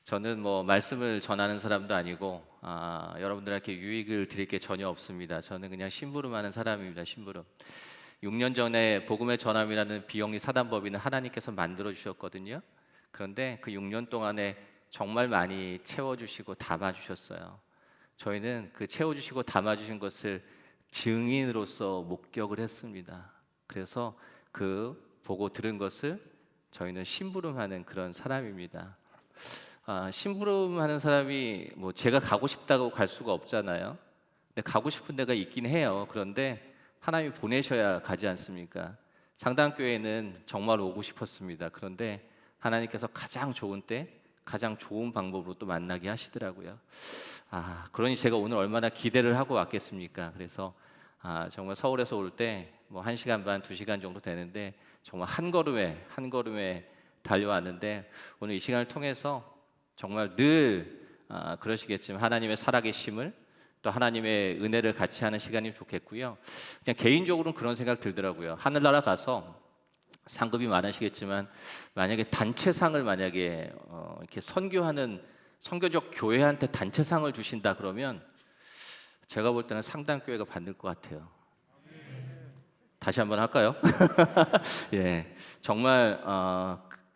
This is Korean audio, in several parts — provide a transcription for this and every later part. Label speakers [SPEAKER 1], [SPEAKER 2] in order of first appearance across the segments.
[SPEAKER 1] 저는 뭐 말씀을 전하는 사람도 아니고 여러분들에게 유익을 드릴 게 전혀 없습니다. 저는 그냥 심부름하는 사람입니다. 심부름. 6년 전에 복음의 전함이라는 비영리 사단법인을 하나님께서 만들어 주셨거든요. 그런데 그 6년 동안에 정말 많이 채워주시고 담아주셨어요. 저희는 그 채워주시고 담아주신 것을 증인으로서 목격을 했습니다. 그래서 그 보고 들은 것을 저희는 심부름하는 그런 사람입니다. 심부름하는 사람이 뭐 제가 가고 싶다고 갈 수가 없잖아요. 근데 가고 싶은 데가 있긴 해요. 그런데 하나님이 보내셔야 가지 않습니까? 상담교회는 정말 오고 싶었습니다. 그런데 하나님께서 가장 좋은 때, 가장 좋은 방법으로 또 만나게 하시더라고요. 그러니 제가 오늘 얼마나 기대를 하고 왔겠습니까? 그래서 정말 서울에서 올 때 뭐 1시간 반, 2시간 정도 되는데 정말 한 걸음에 달려왔는데 오늘 이 시간을 통해서 정말 늘 그러시겠지만 하나님의 살아계심을 또 하나님의 은혜를 같이 하는 시간이 좋겠고요. 그냥 개인적으로는 그런 생각 들더라고요. 하늘나라 가서 상급이 많으시겠지만 만약에 단체상을 만약에 이렇게 선교하는 선교적 교회한테 단체상을 주신다 그러면 제가 볼 때는 상담교회가 받을 것 같아요. 다시 한번 할까요? 예, 정말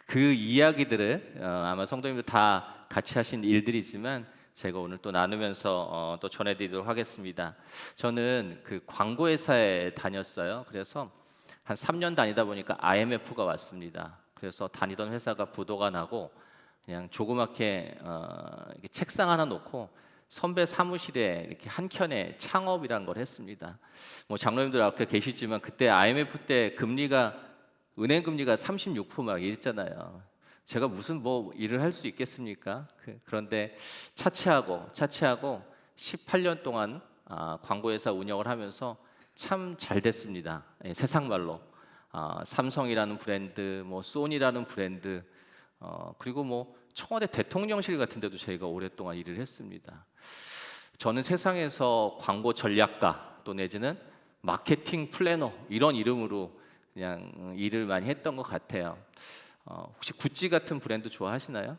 [SPEAKER 1] 그 이야기들을 아마 성도님들 다 같이 하신 일들이지만 제가 오늘 또 나누면서 또 전해드리도록 하겠습니다. 저는 그 광고회사에 다녔어요. 그래서 한 3년 다니다 보니까 IMF가 왔습니다. 그래서 다니던 회사가 부도가 나고 그냥 조그맣게 이렇게 책상 하나 놓고 선배 사무실에 이렇게 한켠에 창업이라는 걸 했습니다. 뭐 장로님들 앞에 계시지만 그때 IMF 때 은행 금리가 36%막 이랬잖아요. 제가 무슨 뭐 일을 할 수 있겠습니까? 그런데 차치하고 18년 동안 광고회사 운영을 하면서 참 잘 됐습니다. 예, 세상 말로 삼성이라는 브랜드, 뭐 소니라는 브랜드, 그리고 뭐 청와대 대통령실 같은 데도 저희가 오랫동안 일을 했습니다. 저는 세상에서 광고 전략가 또 내지는 마케팅 플래너 이런 이름으로 그냥 일을 많이 했던 것 같아요. 혹시 구찌 같은 브랜드 좋아하시나요?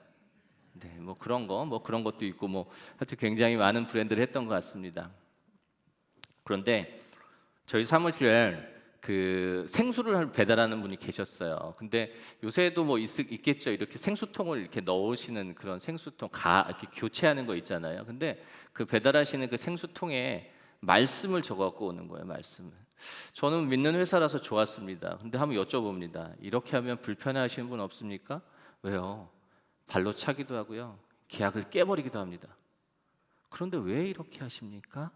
[SPEAKER 1] 네, 뭐 그런 것도 있고 뭐 하여튼 굉장히 많은 브랜드를 했던 것 같습니다. 그런데 저희 사무실에 그 생수를 배달하는 분이 계셨어요. 근데 요새도 뭐 있겠죠. 이렇게 생수통을 이렇게 넣으시는 그런 생수통 이렇게 교체하는 거 있잖아요. 근데 그 배달하시는 그 생수통에 말씀을 적어갖고 오는 거예요. 말씀을. 저는 믿는 회사라서 좋았습니다. 근데 한번 여쭤봅니다. 이렇게 하면 불편해하시는 분 없습니까? 왜요? 발로 차기도 하고요. 계약을 깨버리기도 합니다. 그런데 왜 이렇게 하십니까?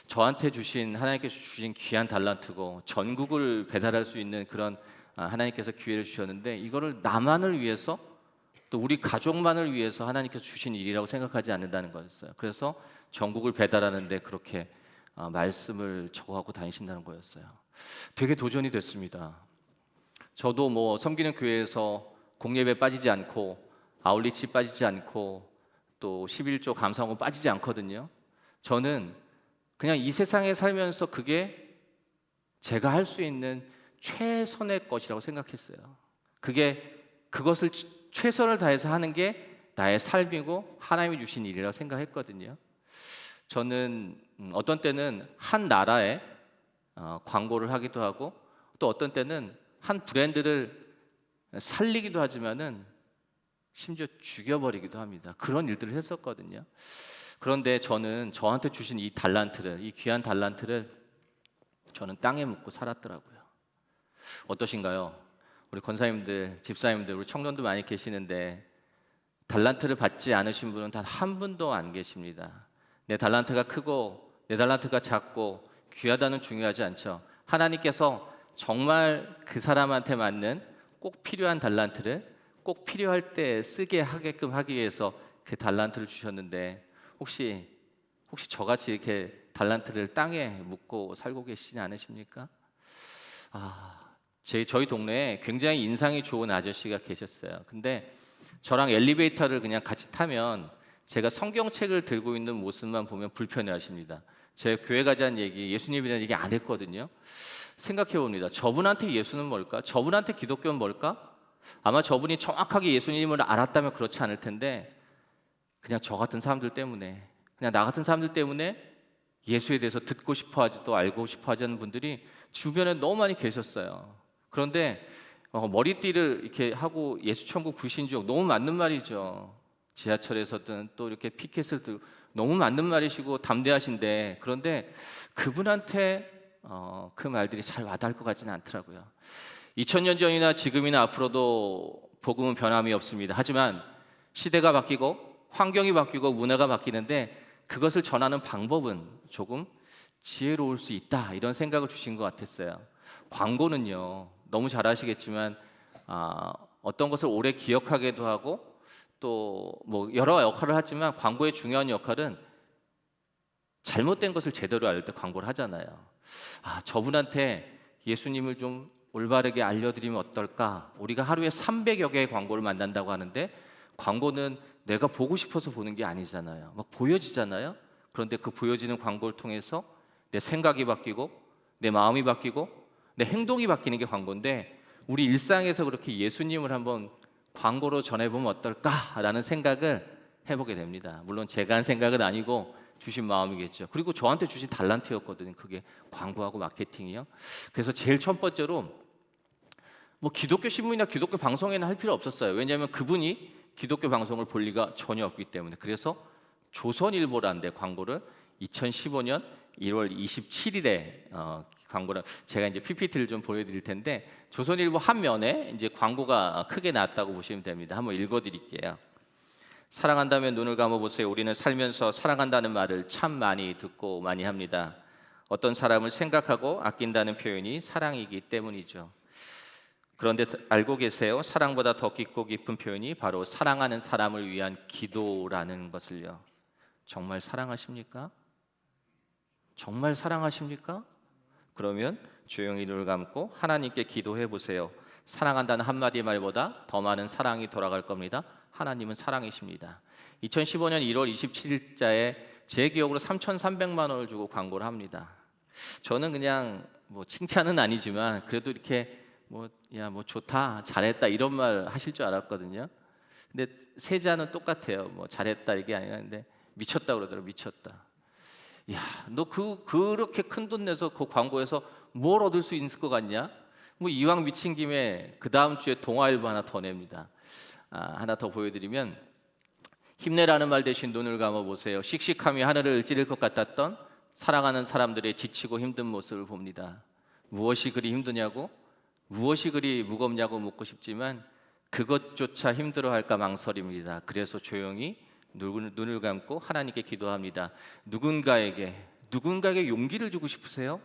[SPEAKER 1] 저한테 하나님께서 주신 귀한 달란트고 전국을 배달할 수 있는 그런 하나님께서 기회를 주셨는데 이거를 나만을 위해서 또 우리 가족만을 위해서 하나님께서 주신 일이라고 생각하지 않는다는 거였어요. 그래서 전국을 배달하는데 그렇게 말씀을 적어갖고 다니신다는 거였어요. 되게 도전이 됐습니다. 저도 뭐 섬기는 교회에서 공예배 빠지지 않고 아울리치 빠지지 않고 또 11조 감사원금 빠지지 않거든요. 저는 그냥 이 세상에 살면서 그게 제가 할 수 있는 최선의 것이라고 생각했어요. 그것을 최선을 다해서 하는 게 나의 삶이고 하나님이 주신 일이라고 생각했거든요. 저는 어떤 때는 한 나라에 광고를 하기도 하고 또 어떤 때는 한 브랜드를 살리기도 하지만은 심지어 죽여버리기도 합니다. 그런 일들을 했었거든요. 그런데 저는 저한테 주신 이 귀한 달란트를 저는 땅에 묻고 살았더라고요. 어떠신가요? 우리 권사님들, 집사님들, 우리 청년도 많이 계시는데 달란트를 받지 않으신 분은 단 한 분도 안 계십니다. 내 달란트가 크고 내 달란트가 작고 귀하다는 중요하지 않죠. 하나님께서 정말 그 사람한테 맞는 꼭 필요한 달란트를 꼭 필요할 때 쓰게 하게끔 하기 위해서 그 달란트를 주셨는데 혹시 저같이 이렇게 달란트를 땅에 묻고 살고 계시지 않으십니까? 저희 동네에 굉장히 인상이 좋은 아저씨가 계셨어요. 근데 저랑 엘리베이터를 그냥 같이 타면 제가 성경책을 들고 있는 모습만 보면 불편해 하십니다. 제가 교회 가자는 얘기, 예수님이라는 얘기 안 했거든요. 생각해 봅니다. 저분한테 예수는 뭘까? 저분한테 기독교는 뭘까? 아마 저분이 정확하게 예수님을 알았다면 그렇지 않을 텐데 그냥 저 같은 사람들 때문에, 그냥 나 같은 사람들 때문에 예수에 대해서 듣고 싶어 하지 또 알고 싶어 하지 않는 분들이 주변에 너무 많이 계셨어요. 그런데 머리띠를 이렇게 하고 예수 천국 불신족, 너무 맞는 말이죠. 지하철에서든 또 이렇게 피켓을 들고 너무 맞는 말이시고 담대하신데, 그런데 그분한테 그 말들이 잘 와닿을 것 같지는 않더라고요. 2000년 전이나 지금이나 앞으로도 복음은 변함이 없습니다. 하지만 시대가 바뀌고 환경이 바뀌고 문화가 바뀌는데 그것을 전하는 방법은 조금 지혜로울 수 있다, 이런 생각을 주신 것 같았어요. 광고는요, 너무 잘 아시겠지만 어떤 것을 오래 기억하게도 하고 또 뭐 여러 역할을 하지만 광고의 중요한 역할은 잘못된 것을 제대로 알 때 광고를 하잖아요. 저분한테 예수님을 좀 올바르게 알려드리면 어떨까? 우리가 하루에 300여 개의 광고를 만난다고 하는데 광고는 내가 보고 싶어서 보는 게 아니잖아요. 막 보여지잖아요. 그런데 그 보여지는 광고를 통해서 내 생각이 바뀌고 내 마음이 바뀌고 내 행동이 바뀌는 게 광고인데, 우리 일상에서 그렇게 예수님을 한번 광고로 전해보면 어떨까라는 생각을 해보게 됩니다. 물론 제가 한 생각은 아니고 주신 마음이겠죠. 그리고 저한테 주신 달란트였거든요. 그게 광고하고 마케팅이요. 그래서 제일 첫 번째로 뭐 기독교 신문이나 기독교 방송에는 할 필요 없었어요. 왜냐하면 그분이 기독교 방송을 볼 리가 전혀 없기 때문에. 그래서 조선일보라는 데 광고를 2015년 1월 27일에 광고를, 제가 이제 PPT를 좀 보여드릴 텐데 조선일보 한 면에 이제 광고가 크게 나왔다고 보시면 됩니다. 한번 읽어드릴게요. 사랑한다면 눈을 감아보세요. 우리는 살면서 사랑한다는 말을 참 많이 듣고 많이 합니다. 어떤 사람을 생각하고 아낀다는 표현이 사랑이기 때문이죠. 그런데 알고 계세요? 사랑보다 더 깊고 깊은 표현이 바로 사랑하는 사람을 위한 기도라는 것을요. 정말 사랑하십니까? 정말 사랑하십니까? 그러면 조용히 눈을 감고 하나님께 기도해 보세요. 사랑한다는 한마디 말보다 더 많은 사랑이 돌아갈 겁니다. 하나님은 사랑이십니다. 2015년 1월 27일자에 제 기억으로 3,300만 원을 주고 광고를 합니다. 저는 그냥 뭐 칭찬은 아니지만 그래도 이렇게 뭐 좋다, 잘했다 이런 말 하실 줄 알았거든요. 근데 세자는 똑같아요. 뭐 잘했다 이게 아니라는데 미쳤다 그러더라고요. 미쳤다. 야, 너 그렇게 큰 돈 내서 그 광고에서 뭘 얻을 수 있을 것 같냐? 뭐 이왕 미친 김에 그 다음 주에 동아일보 하나 더 냅니다. 하나 더 보여드리면, 힘내라는 말 대신 눈을 감아보세요. 씩씩함이 하늘을 찌를 것 같았던 사랑하는 사람들의 지치고 힘든 모습을 봅니다. 무엇이 그리 힘드냐고, 무엇이 그리 무겁냐고 묻고 싶지만 그것조차 힘들어할까 망설입니다. 그래서 조용히 눈을 감고 하나님께 기도합니다. 누군가에게 용기를 주고 싶으세요?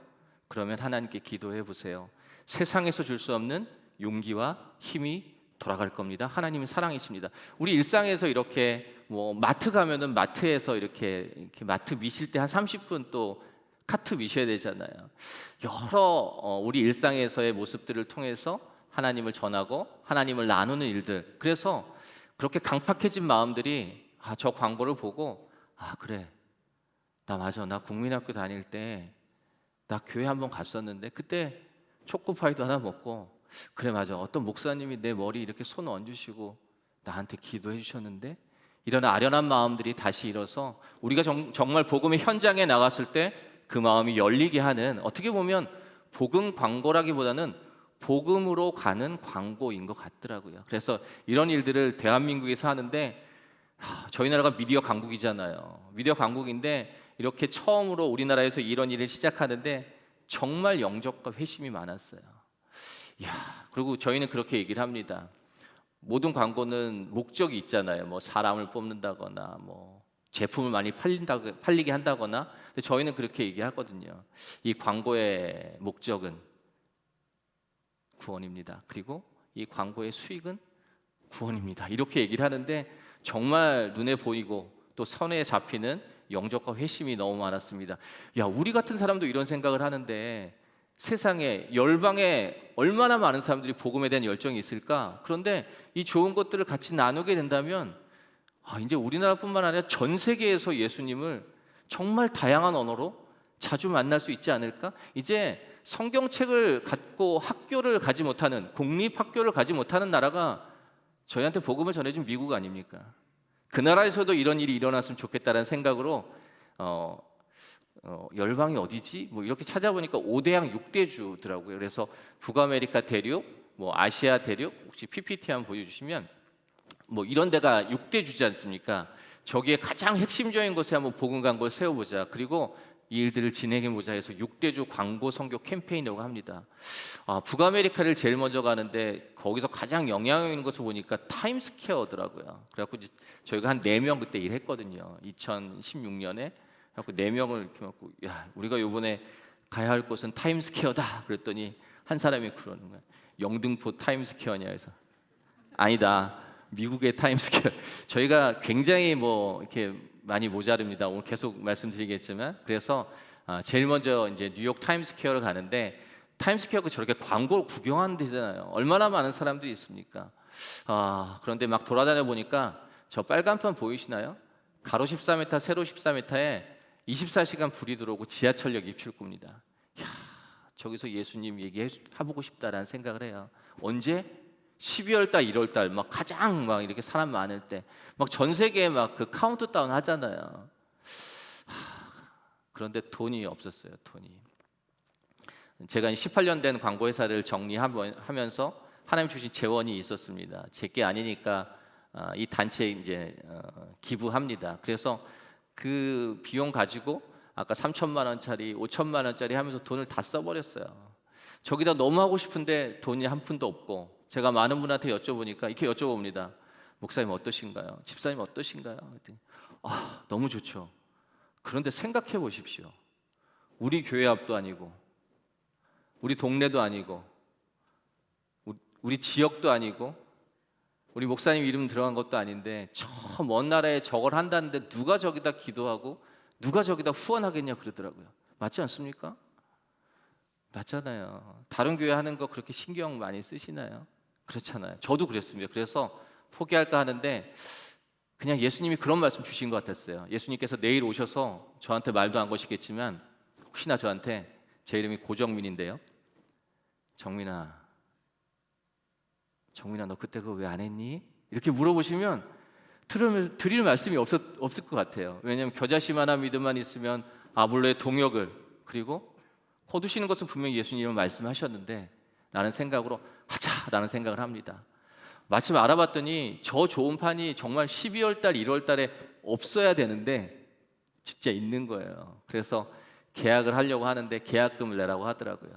[SPEAKER 1] 그러면 하나님께 기도해 보세요. 세상에서 줄 수 없는 용기와 힘이 돌아갈 겁니다. 하나님은 사랑이십니다. 우리 일상에서 이렇게 뭐 마트 가면은 마트에서 이렇게 마트 미실 때 한 30분 또 카트 미셔야 되잖아요. 여러 우리 일상에서의 모습들을 통해서 하나님을 전하고 하나님을 나누는 일들. 그래서 그렇게 강팍해진 마음들이 저 광고를 보고 그래, 맞아, 나 국민학교 다닐 때 나 교회 한번 갔었는데 그때 초코파이도 하나 먹고, 그래 맞아, 어떤 목사님이 내 머리 이렇게 손 얹으시고 나한테 기도해 주셨는데, 이런 아련한 마음들이 다시 일어서 우리가 정말 복음의 현장에 나갔을 때 그 마음이 열리게 하는, 어떻게 보면 복음 광고라기보다는 복음으로 가는 광고인 것 같더라고요. 그래서 이런 일들을 대한민국에서 하는데, 저희 나라가 미디어 강국이잖아요. 미디어 강국인데 이렇게 처음으로 우리나라에서 이런 일을 시작하는데 정말 영접과 회심이 많았어요. 그리고 저희는 그렇게 얘기를 합니다. 모든 광고는 목적이 있잖아요. 뭐 사람을 뽑는다거나 뭐 제품을 많이 팔리게 한다거나. 근데 저희는 그렇게 얘기하거든요. 이 광고의 목적은 구원입니다. 그리고 이 광고의 수익은 구원입니다. 이렇게 얘기를 하는데 정말 눈에 보이고 또 선에 잡히는 영접과 회심이 너무 많았습니다. 우리 같은 사람도 이런 생각을 하는데 세상에 열방에 얼마나 많은 사람들이 복음에 대한 열정이 있을까? 그런데 이 좋은 것들을 같이 나누게 된다면 이제 우리나라뿐만 아니라 전 세계에서 예수님을 정말 다양한 언어로 자주 만날 수 있지 않을까? 이제 성경책을 갖고 학교를 가지 못하는, 공립학교를 가지 못하는 나라가 저희한테 복음을 전해준 미국 아닙니까? 그 나라에서도 이런 일이 일어났으면 좋겠다는 생각으로 열방이 어디지? 뭐 이렇게 찾아보니까 5대양 6대주더라고요. 그래서 북아메리카 대륙, 뭐 아시아 대륙, 혹시 PPT 한번 보여주시면 뭐 이런 데가 6대주지 않습니까? 저기에 가장 핵심적인 곳에 한번 복음 광고를 세워보자. 그리고 이 일들을 진행해보자 해서 6대주 광고 선교 캠페인이라고 합니다. 북아메리카를 제일 먼저 가는데 거기서 가장 영향력 있는 것을 보니까 타임스퀘어더라고요. 그래갖고 저희가 한 4명 그때 일했거든요. 2016년에. 그래갖고 4명을 이렇게 갖고, 야, 우리가 요번에 가야 할 곳은 타임스퀘어다. 그랬더니 한 사람이 그러는 거야. 영등포 타임스퀘어냐 해서 아니다. 미국의 타임스퀘어. 저희가 굉장히 뭐 이렇게 많이 모자릅니다. 오늘 계속 말씀드리겠지만, 그래서 제일 먼저 이제 뉴욕 타임스퀘어를 가는데, 타임스퀘어가 저렇게 광고 구경하는 데잖아요. 얼마나 많은 사람들이 있습니까? 그런데 막 돌아다녀 보니까 저 빨간판 보이시나요? 가로 14m, 세로 14m에 24시간 불이 들어오고 지하철역 입출구입니다. 야, 저기서 예수님 얘기해보고 싶다라는 생각을 해요. 언제? 12월 달, 1월 달 막 가장 막 이렇게 사람 많을 때 막 전 세계에 막 그 카운트다운 하잖아요. 그런데 돈이 없었어요. 돈이. 제가 18년 된 광고 회사를 정리하면서 하나님 주신 재원이 있었습니다. 제게 아니니까 이 단체에 이제 기부합니다. 그래서 그 비용 가지고 아까 3천만 원짜리, 5천만 원짜리 하면서 돈을 다 써버렸어요. 저기다 너무 하고 싶은데 돈이 한 푼도 없고, 제가 많은 분한테 여쭤보니까 이렇게 여쭤봅니다. 목사님 어떠신가요? 집사님 어떠신가요? 너무 좋죠. 그런데 생각해 보십시오. 우리 교회 앞도 아니고, 우리 동네도 아니고, 우리 지역도 아니고, 우리 목사님 이름 들어간 것도 아닌데 저 먼 나라에 저걸 한다는데 누가 저기다 기도하고 누가 저기다 후원하겠냐 그러더라고요. 맞지 않습니까? 맞잖아요. 다른 교회 하는 거 그렇게 신경 많이 쓰시나요? 그렇잖아요. 저도 그랬습니다. 그래서 포기할까 하는데 그냥 예수님이 그런 말씀 주신 것 같았어요. 예수님께서 내일 오셔서 저한테 말도 안 거시겠지만 혹시나 저한테, 제 이름이 고정민인데요, 정민아 너 그때 그거 왜 안 했니? 이렇게 물어보시면 드릴 말씀이 없을 것 같아요. 왜냐하면 겨자씨만한 믿음만 있으면 아볼로의 동역을, 그리고 거두시는 것은 분명히 예수님은 말씀하셨는데 라는 생각으로 하자라는 생각을 합니다. 마침 알아봤더니 저 좋은 판이 정말 12월 달, 1월 달에 없어야 되는데 진짜 있는 거예요. 그래서 계약을 하려고 하는데 계약금을 내라고 하더라고요.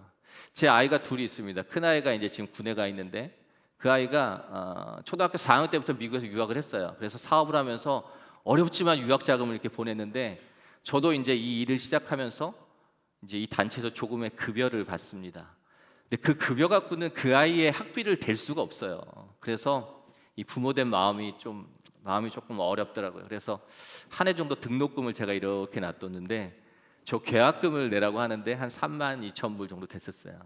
[SPEAKER 1] 제 아이가 둘이 있습니다. 큰 아이가 이제 지금 군에 가 있는데 그 아이가 초등학교 4학년 때부터 미국에서 유학을 했어요. 그래서 사업을 하면서 어렵지만 유학 자금을 이렇게 보냈는데, 저도 이제 이 일을 시작하면서 이제 이 단체에서 조금의 급여를 받습니다. 근데 그 급여 갖고는 그 아이의 학비를 댈 수가 없어요. 그래서 이 부모된 마음이 조금 어렵더라고요. 그래서 한 해 정도 등록금을 제가 이렇게 놔뒀는데 저 계약금을 내라고 하는데 한 32,000불 정도 됐었어요.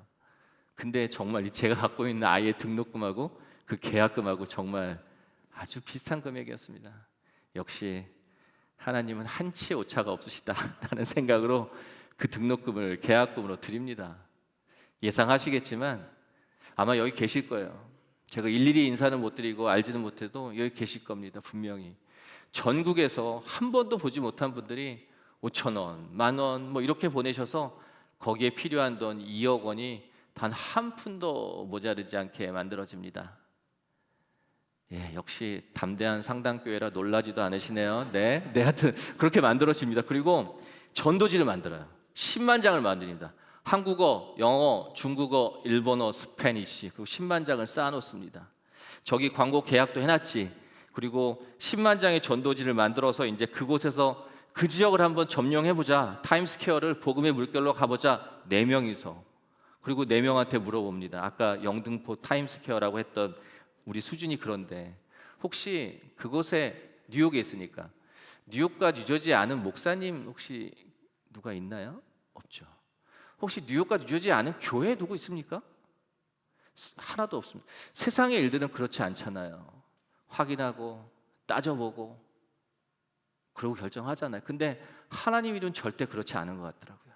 [SPEAKER 1] 근데 정말 제가 갖고 있는 아이의 등록금하고 그 계약금하고 정말 아주 비슷한 금액이었습니다. 역시 하나님은 한치의 오차가 없으시다라는 생각으로 그 등록금을 계약금으로 드립니다. 예상하시겠지만 아마 여기 계실 거예요. 제가 일일이 인사는 못 드리고 알지는 못해도 여기 계실 겁니다. 분명히 전국에서 한 번도 보지 못한 분들이 5,000원, 10,000원 뭐 이렇게 보내셔서 거기에 필요한 돈 2억 원이 단 한 푼도 모자르지 않게 만들어집니다. 예, 역시 담대한 상당교회라 놀라지도 않으시네요. 네, 하여튼 그렇게 만들어집니다. 그리고 전도지를 만들어요. 10만 장을 만듭니다. 한국어, 영어, 중국어, 일본어, 스페니쉬, 그리고 10만 장을 쌓아놓습니다. 저기 광고 계약도 해놨지. 그리고 10만 장의 전도지를 만들어서 이제 그곳에서 그 지역을 한번 점령해보자. 타임스퀘어를 복음의 물결로 가보자. 4명이서. 그리고 4명한테 물어봅니다. 아까 영등포 타임스퀘어라고 했던 우리 수준이 그런데 혹시 그곳에 뉴욕에 있으니까 뉴욕과 뉴저지에 아는 목사님 혹시 누가 있나요? 없죠. 혹시 뉴욕과 뉴저지에 아는 교회 누구 있습니까? 하나도 없습니다. 세상의 일들은 그렇지 않잖아요. 확인하고 따져보고 그러고 결정하잖아요. 근데 하나님 일은 절대 그렇지 않은 것 같더라고요.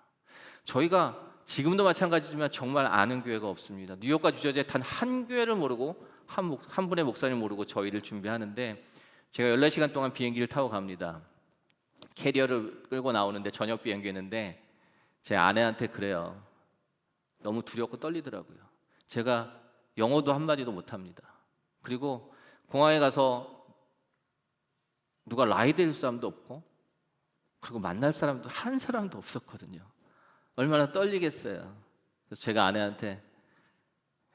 [SPEAKER 1] 저희가 지금도 마찬가지지만 정말 아는 교회가 없습니다. 뉴욕과 뉴저지에 단 한 교회를 모르고 한 분의 목사님 모르고 저희를 준비하는데 제가 14시간 동안 비행기를 타고 갑니다. 캐리어를 끌고 나오는데 저녁 비행기였는데 제 아내한테 그래요. 너무 두렵고 떨리더라고요. 제가 영어도 한마디도 못합니다. 그리고 공항에 가서 누가 라이드 해줄 사람도 없고 그리고 만날 사람도 한 사람도 없었거든요. 얼마나 떨리겠어요. 그래서 제가 아내한테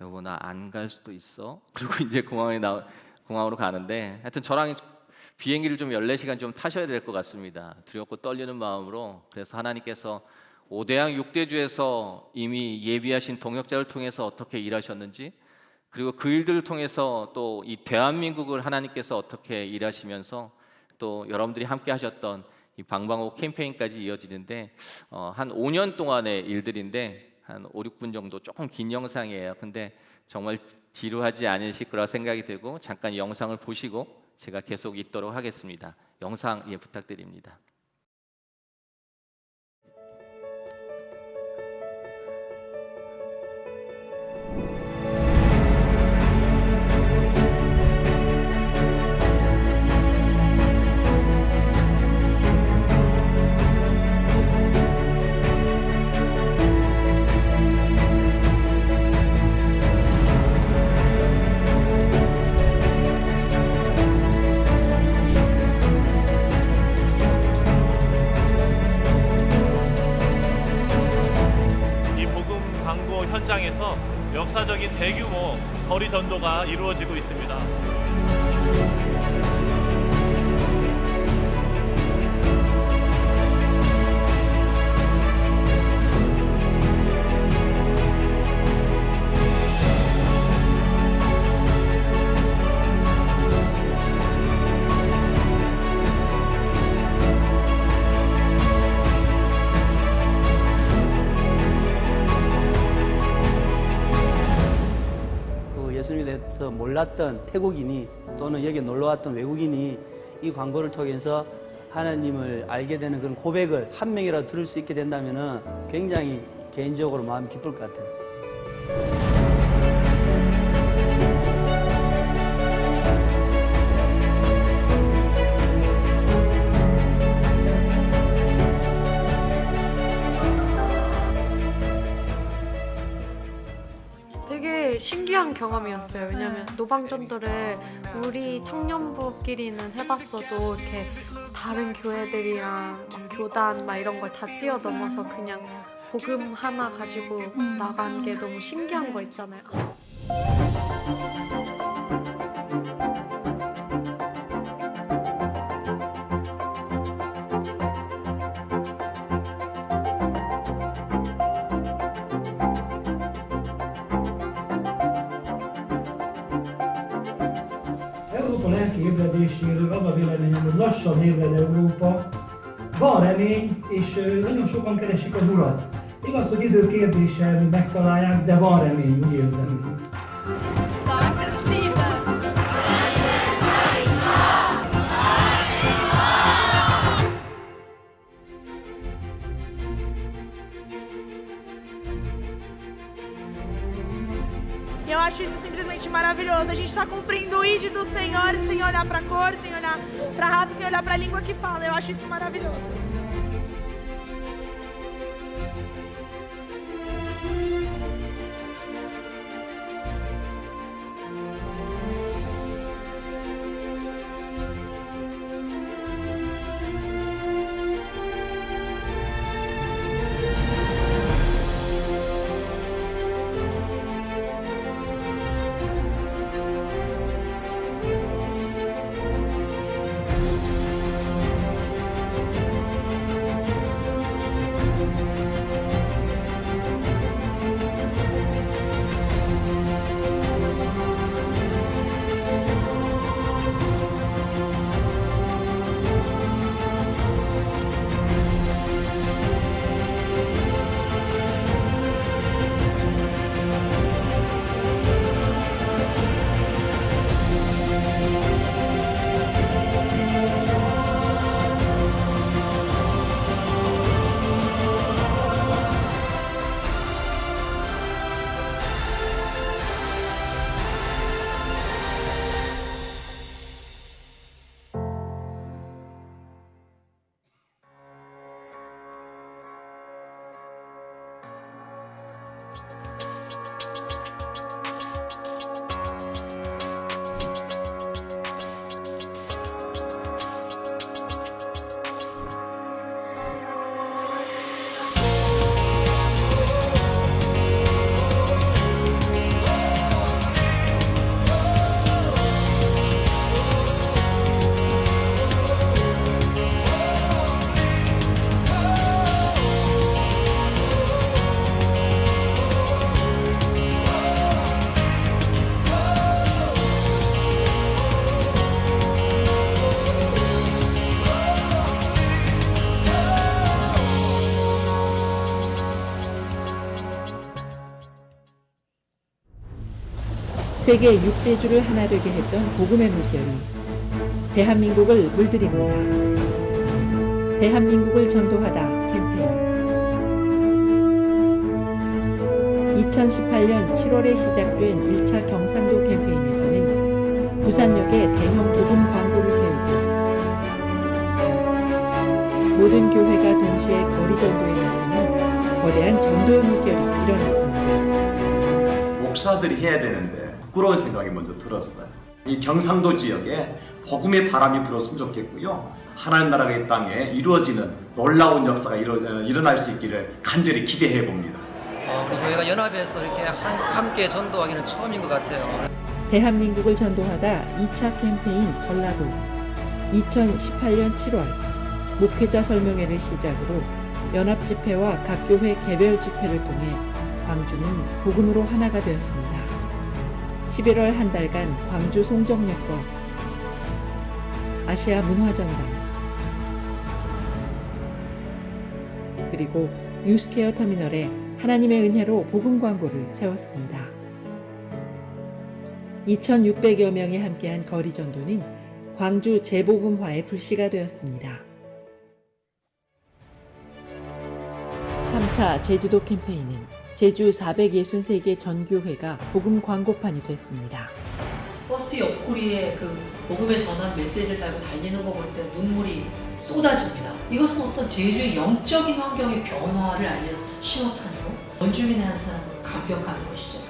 [SPEAKER 1] 여보 나 안 갈 수도 있어. 그리고 이제 공항으로 가는데 하여튼 저랑 비행기를 좀 14시간 좀 타셔야 될 것 같습니다. 두렵고 떨리는 마음으로. 그래서 하나님께서 5대양 6대주에서 이미 예비하신 동역자를 통해서 어떻게 일하셨는지 그리고 그 일들을 통해서 또 이 대한민국을 하나님께서 어떻게 일하시면서 또 여러분들이 함께 하셨던 이 방방곡 캠페인까지 이어지는데 한 5년 동안의 일들인데 한 5, 6분 정도 조금 긴 영상이에요. 근데 정말 지루하지 않으실 거라 생각이 되고 잠깐 영상을 보시고 제가 계속 있도록 하겠습니다. 영상 부탁드립니다.
[SPEAKER 2] 현장에서 역사적인 대규모 거리 전도가 이루어지고 있습니다.
[SPEAKER 3] 예수님에 대해서 몰랐던 태국인이 또는 여기 놀러왔던 외국인이 이 광고를 통해서 하나님을 알게 되는 그런 고백을 한 명이라도 들을 수 있게 된다면 굉장히 개인적으로 마음이 기쁠 것 같아요.
[SPEAKER 4] 되게 신기한 경험이었어요. 왜냐면 노방전도를 우리 청년부끼리는 해봤어도 이렇게 다른 교회들이랑 막 교단 막 이런 걸 다 뛰어넘어서 그냥 복음 하나 가지고 나간 게 너무 신기한 거 있잖아요.
[SPEAKER 5] Európa lelki ébredéséről az a véleményem, hogy lassan ébred Európa. Van remény, és nagyon sokan keresik az Urat. Igaz, hogy idő kérdése, hogy megtalálják, de van remény, úgy érzem.
[SPEAKER 6] E eu acho isso simplesmente maravilhoso. A gente está cumprindo o ID do Senhor, sem olhar para a cor, sem olhar para a raça, sem olhar para a língua que fala. Eu acho isso maravilhoso.
[SPEAKER 7] 세계 6대주를 하나 되게 했던 복음의 물결이 대한민국을 물들입니다. 대한민국을 전도하다 캠페인 2018년 7월에 시작된 1차 경상도 캠페인에서는 부산역에 대형 복음 광고를 세우고 모든 교회가 동시에 거리 전도에 나서는 거대한 전도의 물결이 일어났습니다.
[SPEAKER 8] 목사들이 해야 되는데 부끄러운 생각이 먼저 들었어요. 이 경상도 지역에 복음의 바람이 불었으면 좋겠고요. 하나님 나라가 이 땅에 이루어지는 놀라운 역사가 일어날 수 있기를 간절히 기대해 봅니다.
[SPEAKER 9] 우리 교회가 연합해서 이렇게 함께 전도하기는 처음인 것 같아요.
[SPEAKER 7] 대한민국을 전도하다 2차 캠페인 전라도 2018년 7월 목회자 설명회를 시작으로 연합 집회와 각 교회 개별 집회를 통해 광주는 복음으로 하나가 되었습니다. 11월 한 달간 광주 송정역과 아시아 문화전당 그리고 유스케어 터미널에 하나님의 은혜로 복음 광고를 세웠습니다. 2,600여 명이 함께한 거리 전도는 광주 재복음화의 불씨가 되었습니다. 3차 제주도 캠페인은 제주 463개 전교회가 복음 광고판이 됐습니다.
[SPEAKER 10] 버스 옆구리에 그 복음의 전한 메시지를 달고 달리는 거 볼 때 눈물이 쏟아집니다. 이것은 어떤 제주의 영적인 환경의 변화를 알리는 신호탄이고 원주민의 한 사람을 감격하는 것이죠.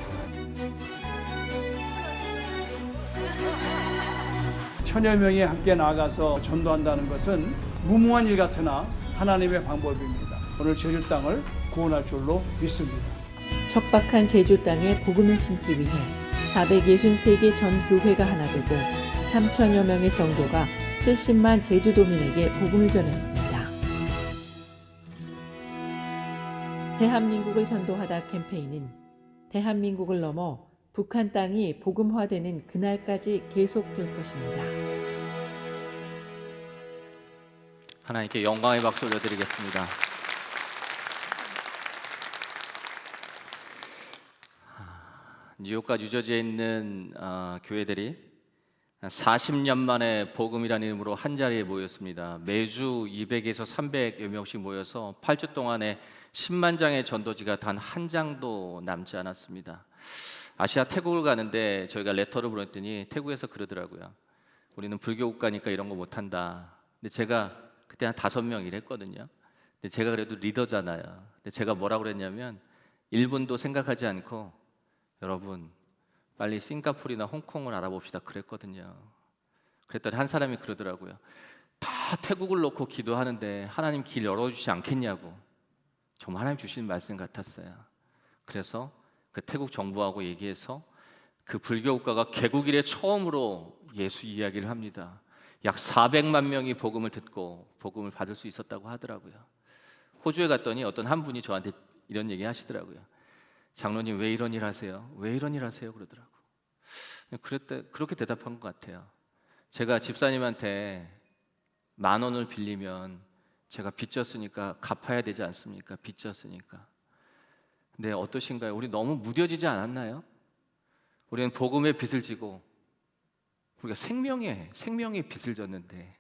[SPEAKER 11] 천여 명이 함께 나아가서 전도한다는 것은 무모한 일 같으나 하나님의 방법입니다. 오늘 제주 땅을 구원할 줄로 믿습니다.
[SPEAKER 7] 척박한 제주 땅에 복음을 심기 위해 463개 전 교회가 하나 되고 3천여 명의 성도가 70만 제주도민에게 복음을 전했습니다. 대한민국을 전도하다 캠페인은 대한민국을 넘어 북한 땅이 복음화되는 그날까지 계속될 것입니다.
[SPEAKER 1] 하나님께 영광의 박수 올려드리겠습니다. 뉴욕과 뉴저지에 있는 교회들이 40년 만에 복음이라는 이름으로 한자리에 모였습니다. 매주 200에서 300여 명씩 모여서 8주 동안에 10만 장의 전도지가 단 한 장도 남지 않았습니다. 아시아 태국을 가는데 저희가 레터를 보냈더니 태국에서 그러더라고요. 우리는 불교 국가니까 이런 거 못한다. 근데 제가 그때 한 5명 일했거든요. 근데 제가 그래도 리더잖아요. 근데 제가 뭐라고 그랬냐면 1분도 생각하지 않고 여러분 빨리 싱가포르나 홍콩을 알아봅시다 그랬거든요. 그랬더니 한 사람이 그러더라고요. 다 태국을 놓고 기도하는데 하나님 길 열어주지 않겠냐고. 정말 하나님 주신 말씀 같았어요. 그래서 그 태국 정부하고 얘기해서 그 불교 국가가 개국 이래 처음으로 예수 이야기를 합니다. 약 400만 명이 복음을 듣고 복음을 받을 수 있었다고 하더라고요. 호주에 갔더니 어떤 한 분이 저한테 이런 얘기 하시더라고요. 장로님 왜 이런 일 하세요? 왜 이런 일 하세요? 그러더라고. 그렇게 대답한 것 같아요. 제가 집사님한테 10,000원을 빌리면 제가 빚졌으니까 갚아야 되지 않습니까? 빚졌으니까. 근데 어떠신가요? 우리 너무 무뎌지지 않았나요? 우리는 복음의 빚을 지고 우리가 생명의 빚을 졌는데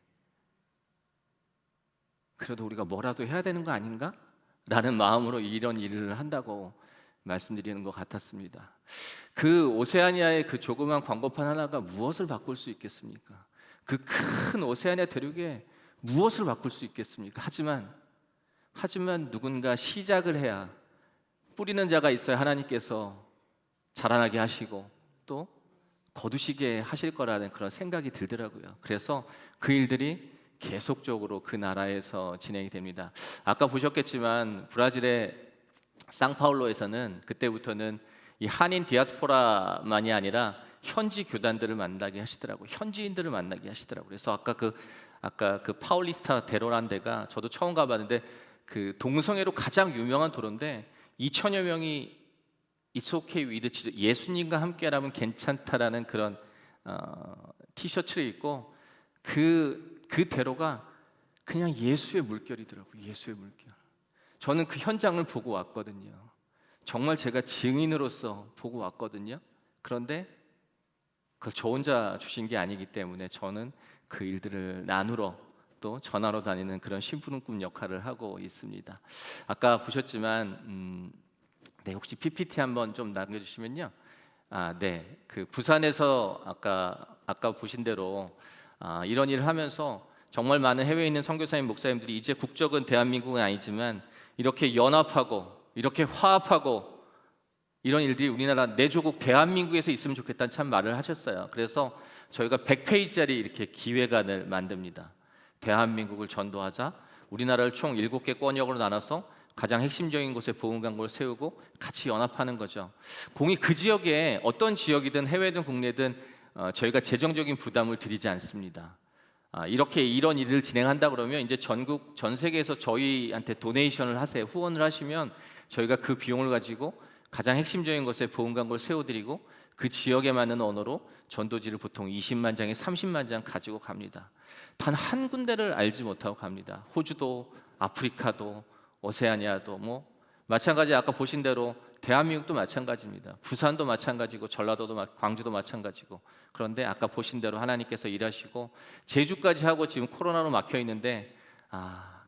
[SPEAKER 1] 그래도 우리가 뭐라도 해야 되는 거 아닌가? 라는 마음으로 이런 일을 한다고 말씀드리는 것 같았습니다. 그 오세아니아의 그 조그만 광고판 하나가 무엇을 바꿀 수 있겠습니까? 그 큰 오세아니아 대륙에 무엇을 바꿀 수 있겠습니까? 하지만 누군가 시작을 해야 뿌리는 자가 있어야 하나님께서 자라나게 하시고 또 거두시게 하실 거라는 그런 생각이 들더라고요. 그래서 그 일들이 계속적으로 그 나라에서 진행이 됩니다. 아까 보셨겠지만 브라질의 상파울로에서는 그때부터는 이 한인 디아스포라만이 아니라 현지 교단들을 만나게 하시더라고요. 현지인들을 만나게 하시더라고요. 그래서 아까 그 파울리스타 대로라는 데가 저도 처음 가봤는데 그 동성애로 가장 유명한 도로인데 2,000여 명이 It's okay with Jesus, 예수님과 함께라면 괜찮다라는 그런 티셔츠를 입고 그 대로가 그냥 예수의 물결이더라고요. 예수의 물결. 저는 그 현장을 보고 왔거든요. 정말 제가 증인으로서 보고 왔거든요. 그런데 그걸 저 혼자 주신 게 아니기 때문에 저는 그 일들을 나누러 또 전하러 다니는 그런 심부름꾼 역할을 하고 있습니다. 아까 보셨지만 네, 혹시 PPT 한번 좀 남겨주시면요. 네, 그 부산에서 아까 보신 대로 이런 일을 하면서 정말 많은 해외에 있는 선교사님, 목사님들이 이제 국적은 대한민국은 아니지만 이렇게 연합하고 이렇게 화합하고 이런 일들이 우리나라 내 조국 대한민국에서 있으면 좋겠다는 참 말을 하셨어요. 그래서 저희가 100페이지짜리 이렇게 기획안을 만듭니다. 대한민국을 전도하자. 우리나라를 총 7개 권역으로 나눠서 가장 핵심적인 곳에 복음 광고를 세우고 같이 연합하는 거죠. 공이 그 지역에 어떤 지역이든 해외든 국내든 저희가 재정적인 부담을 드리지 않습니다. 이렇게 이런 일을 진행한다 그러면 이제 전국 전 세계에서 저희한테 도네이션을 하세요. 후원을 하시면 저희가 그 비용을 가지고 가장 핵심적인 곳에 복음 광고를 세워드리고 그 지역에 맞는 언어로 전도지를 보통 20만 장에 30만 장 가지고 갑니다. 단 한 군데를 알지 못하고 갑니다. 호주도, 아프리카도, 오세아니아도 뭐 마찬가지. 아까 보신 대로 대한민국도 마찬가지입니다. 부산도 마찬가지고 전라도도 광주도 마찬가지고. 그런데 아까 보신 대로 하나님께서 일하시고 제주까지 하고 지금 코로나로 막혀 있는데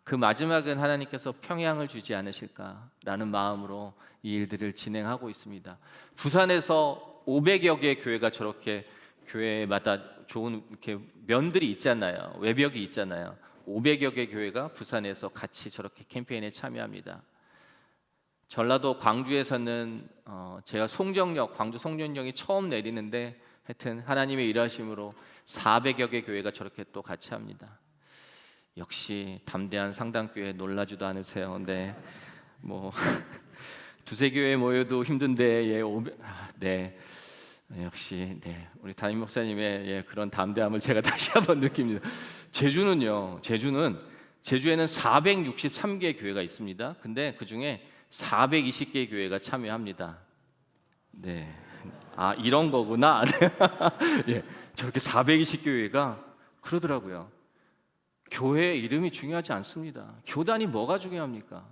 [SPEAKER 1] 그 마지막은 하나님께서 평양을 주지 않으실까라는 마음으로 이 일들을 진행하고 있습니다. 부산에서 500여 개의 교회가 저렇게 교회마다 좋은 이렇게 면들이 있잖아요. 외벽이 있잖아요. 500여 개 교회가 부산에서 같이 저렇게 캠페인에 참여합니다. 전라도 광주에서는 제가 송정역, 광주 송정역이 처음 내리는데 하여튼 하나님의 일하심으로 400여 개 교회가 저렇게 또 같이 합니다. 역시 담대한 상당교회 놀라지도 않으세요. 근데 뭐 두세 교회 모여도 힘든데 네. 역시 네, 우리 담임 목사님의 그런 담대함을 제가 다시 한번 느낍니다. 제주에는 463개 교회가 있습니다. 근데 그 중에 420개 교회가 참여합니다. 네, 이런 거구나. 예, 저렇게 420교회가 그러더라고요. 교회 이름이 중요하지 않습니다. 교단이 뭐가 중요합니까?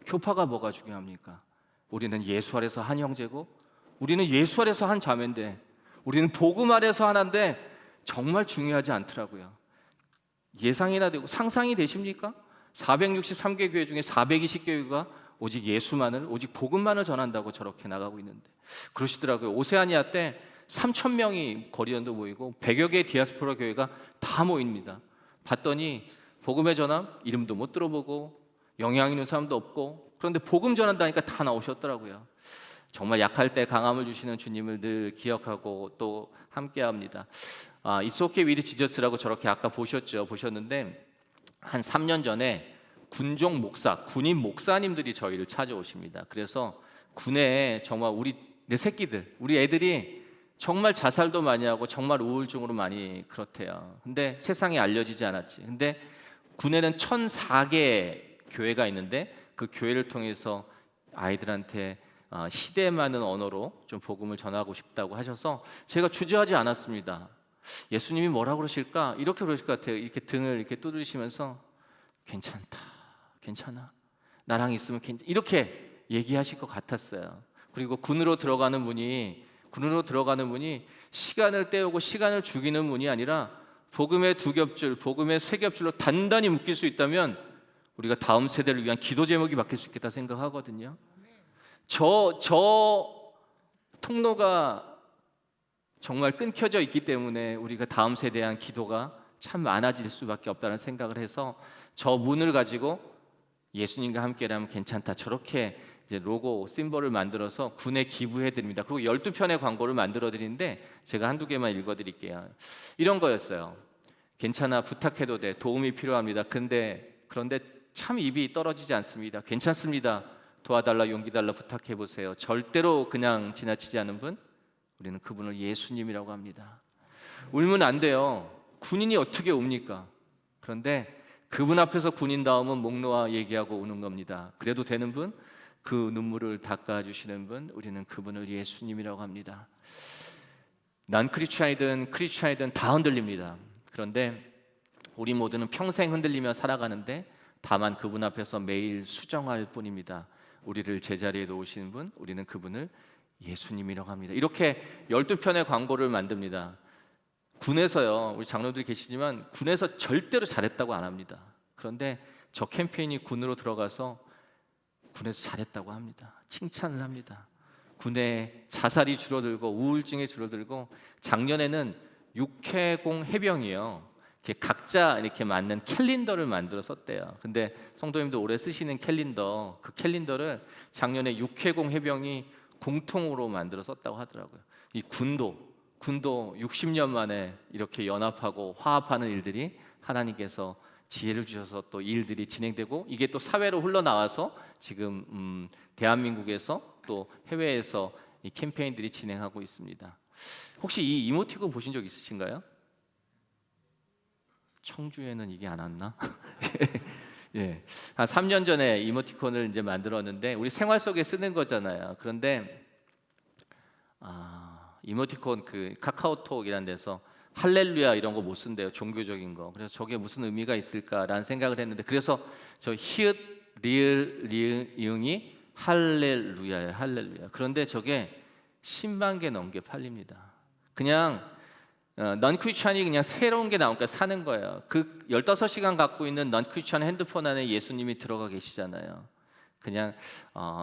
[SPEAKER 1] 교파가 뭐가 중요합니까? 우리는 예수 아래서 한 형제고 우리는 예수 아래서 한 자매인데 우리는 복음 아래서 하나인데 정말 중요하지 않더라고요. 예상이나 되고 상상이 되십니까? 463개 교회 중에 420교회가 오직 예수만을, 오직 복음만을 전한다고 저렇게 나가고 있는데 그러시더라고요. 오세아니아 때 3,000명이 거리연도 모이고 100여 개의 디아스포라 교회가 다 모입니다. 봤더니 복음의 전함 이름도 못 들어보고 영향 있는 사람도 없고 그런데 복음 전한다니까 다 나오셨더라고요. 정말 약할 때 강함을 주시는 주님을 늘 기억하고 또 함께합니다. It's okay with Jesus라고 저렇게 아까 보셨는데 한 3년 전에 군종 목사, 군인 목사님들이 저희를 찾아오십니다. 그래서 군에 정말 내 새끼들, 우리 애들이 정말 자살도 많이 하고 정말 우울증으로 많이 그렇대요. 근데 세상에 알려지지 않았지. 근데 군에는 1,004개 교회가 있는데 그 교회를 통해서 아이들한테 시대에 맞는 언어로 좀 복음을 전하고 싶다고 하셔서 제가 주저하지 않았습니다. 예수님이 뭐라고 그러실까? 이렇게 그러실 것 같아요. 이렇게 등을 이렇게 두드리시면서 괜찮다, 괜찮아, 나랑 있으면 괜찮아 이렇게 얘기하실 것 같았어요. 그리고 군으로 들어가는 분이 시간을 때우고 시간을 죽이는 분이 아니라 복음의 2겹줄, 복음의 3겹줄로 단단히 묶일 수 있다면 우리가 다음 세대를 위한 기도 제목이 바뀔 수 있겠다 생각하거든요. 저 통로가 정말 끊겨져 있기 때문에 우리가 다음 세대에 대한 기도가 참 많아질 수밖에 없다는 생각을 해서 저 문을 가지고 예수님과 함께라면 괜찮다 저렇게 이제 로고 심볼을 만들어서 군에 기부해 드립니다. 그리고 12편의 광고를 만들어 드리는데 제가 한두 개만 읽어 드릴게요. 이런 거였어요. 괜찮아, 부탁해도 돼, 도움이 필요합니다. 그런데 참 입이 떨어지지 않습니다. 괜찮습니다, 도와달라, 용기 달라, 부탁해 보세요. 절대로 그냥 지나치지 않은 분, 우리는 그분을 예수님이라고 합니다. 울면 안 돼요. 군인이 어떻게 웁니까? 그런데 그분 앞에서 군인다움은 목 놓아 얘기하고 우는 겁니다. 그래도 되는 분, 그 눈물을 닦아주시는 분, 우리는 그분을 예수님이라고 합니다. 난 크리스찬이든 다 흔들립니다. 그런데 우리 모두는 평생 흔들리며 살아가는데 다만 그분 앞에서 매일 수정할 뿐입니다. 우리를 제자리에 놓으시는 분, 우리는 그분을 예수님이라고 합니다. 이렇게 12편의 광고를 만듭니다. 군에서요, 우리 장로들이 계시지만 군에서 절대로 잘했다고 안 합니다. 그런데 저 캠페인이 군으로 들어가서 군에서 잘했다고 합니다. 칭찬을 합니다. 군의 자살이 줄어들고 우울증이 줄어들고, 작년에는 육해공 해병이요, 이렇게 각자 이렇게 맞는 캘린더를 만들어 썼대요. 근데 성도님도 올해 쓰시는 캘린더, 그 캘린더를 작년에 육해공 해병이 공통으로 만들어 썼다고 하더라고요. 이 군도 60년 만에 이렇게 연합하고 화합하는 일들이 하나님께서 지혜를 주셔서 또 이 일들이 진행되고, 이게 또 사회로 흘러나와서 지금 대한민국에서 또 해외에서 이 캠페인들이 진행하고 있습니다. 혹시 이 이모티콘 보신 적 있으신가요? 청주에는 이게 안 왔나? 예, 한 3년 전에 이모티콘을 이제 만들었는데 우리 생활 속에 쓰는 거잖아요. 그런데 이모티콘 그 카카오톡이라는 데서 할렐루야 이런 거 못 쓴대요. 종교적인 거. 그래서 저게 무슨 의미가 있을까라는 생각을 했는데, 그래서 저 히읗 리을 이응이 할렐루야예요. 할렐루야. 그런데 저게 10만 개 넘게 팔립니다. 그냥 넌 크리스찬이 그냥 새로운 게 나오니까 사는 거예요. 그 15시간 갖고 있는 넌 크리스찬 핸드폰 안에 예수님이 들어가 계시잖아요. 그냥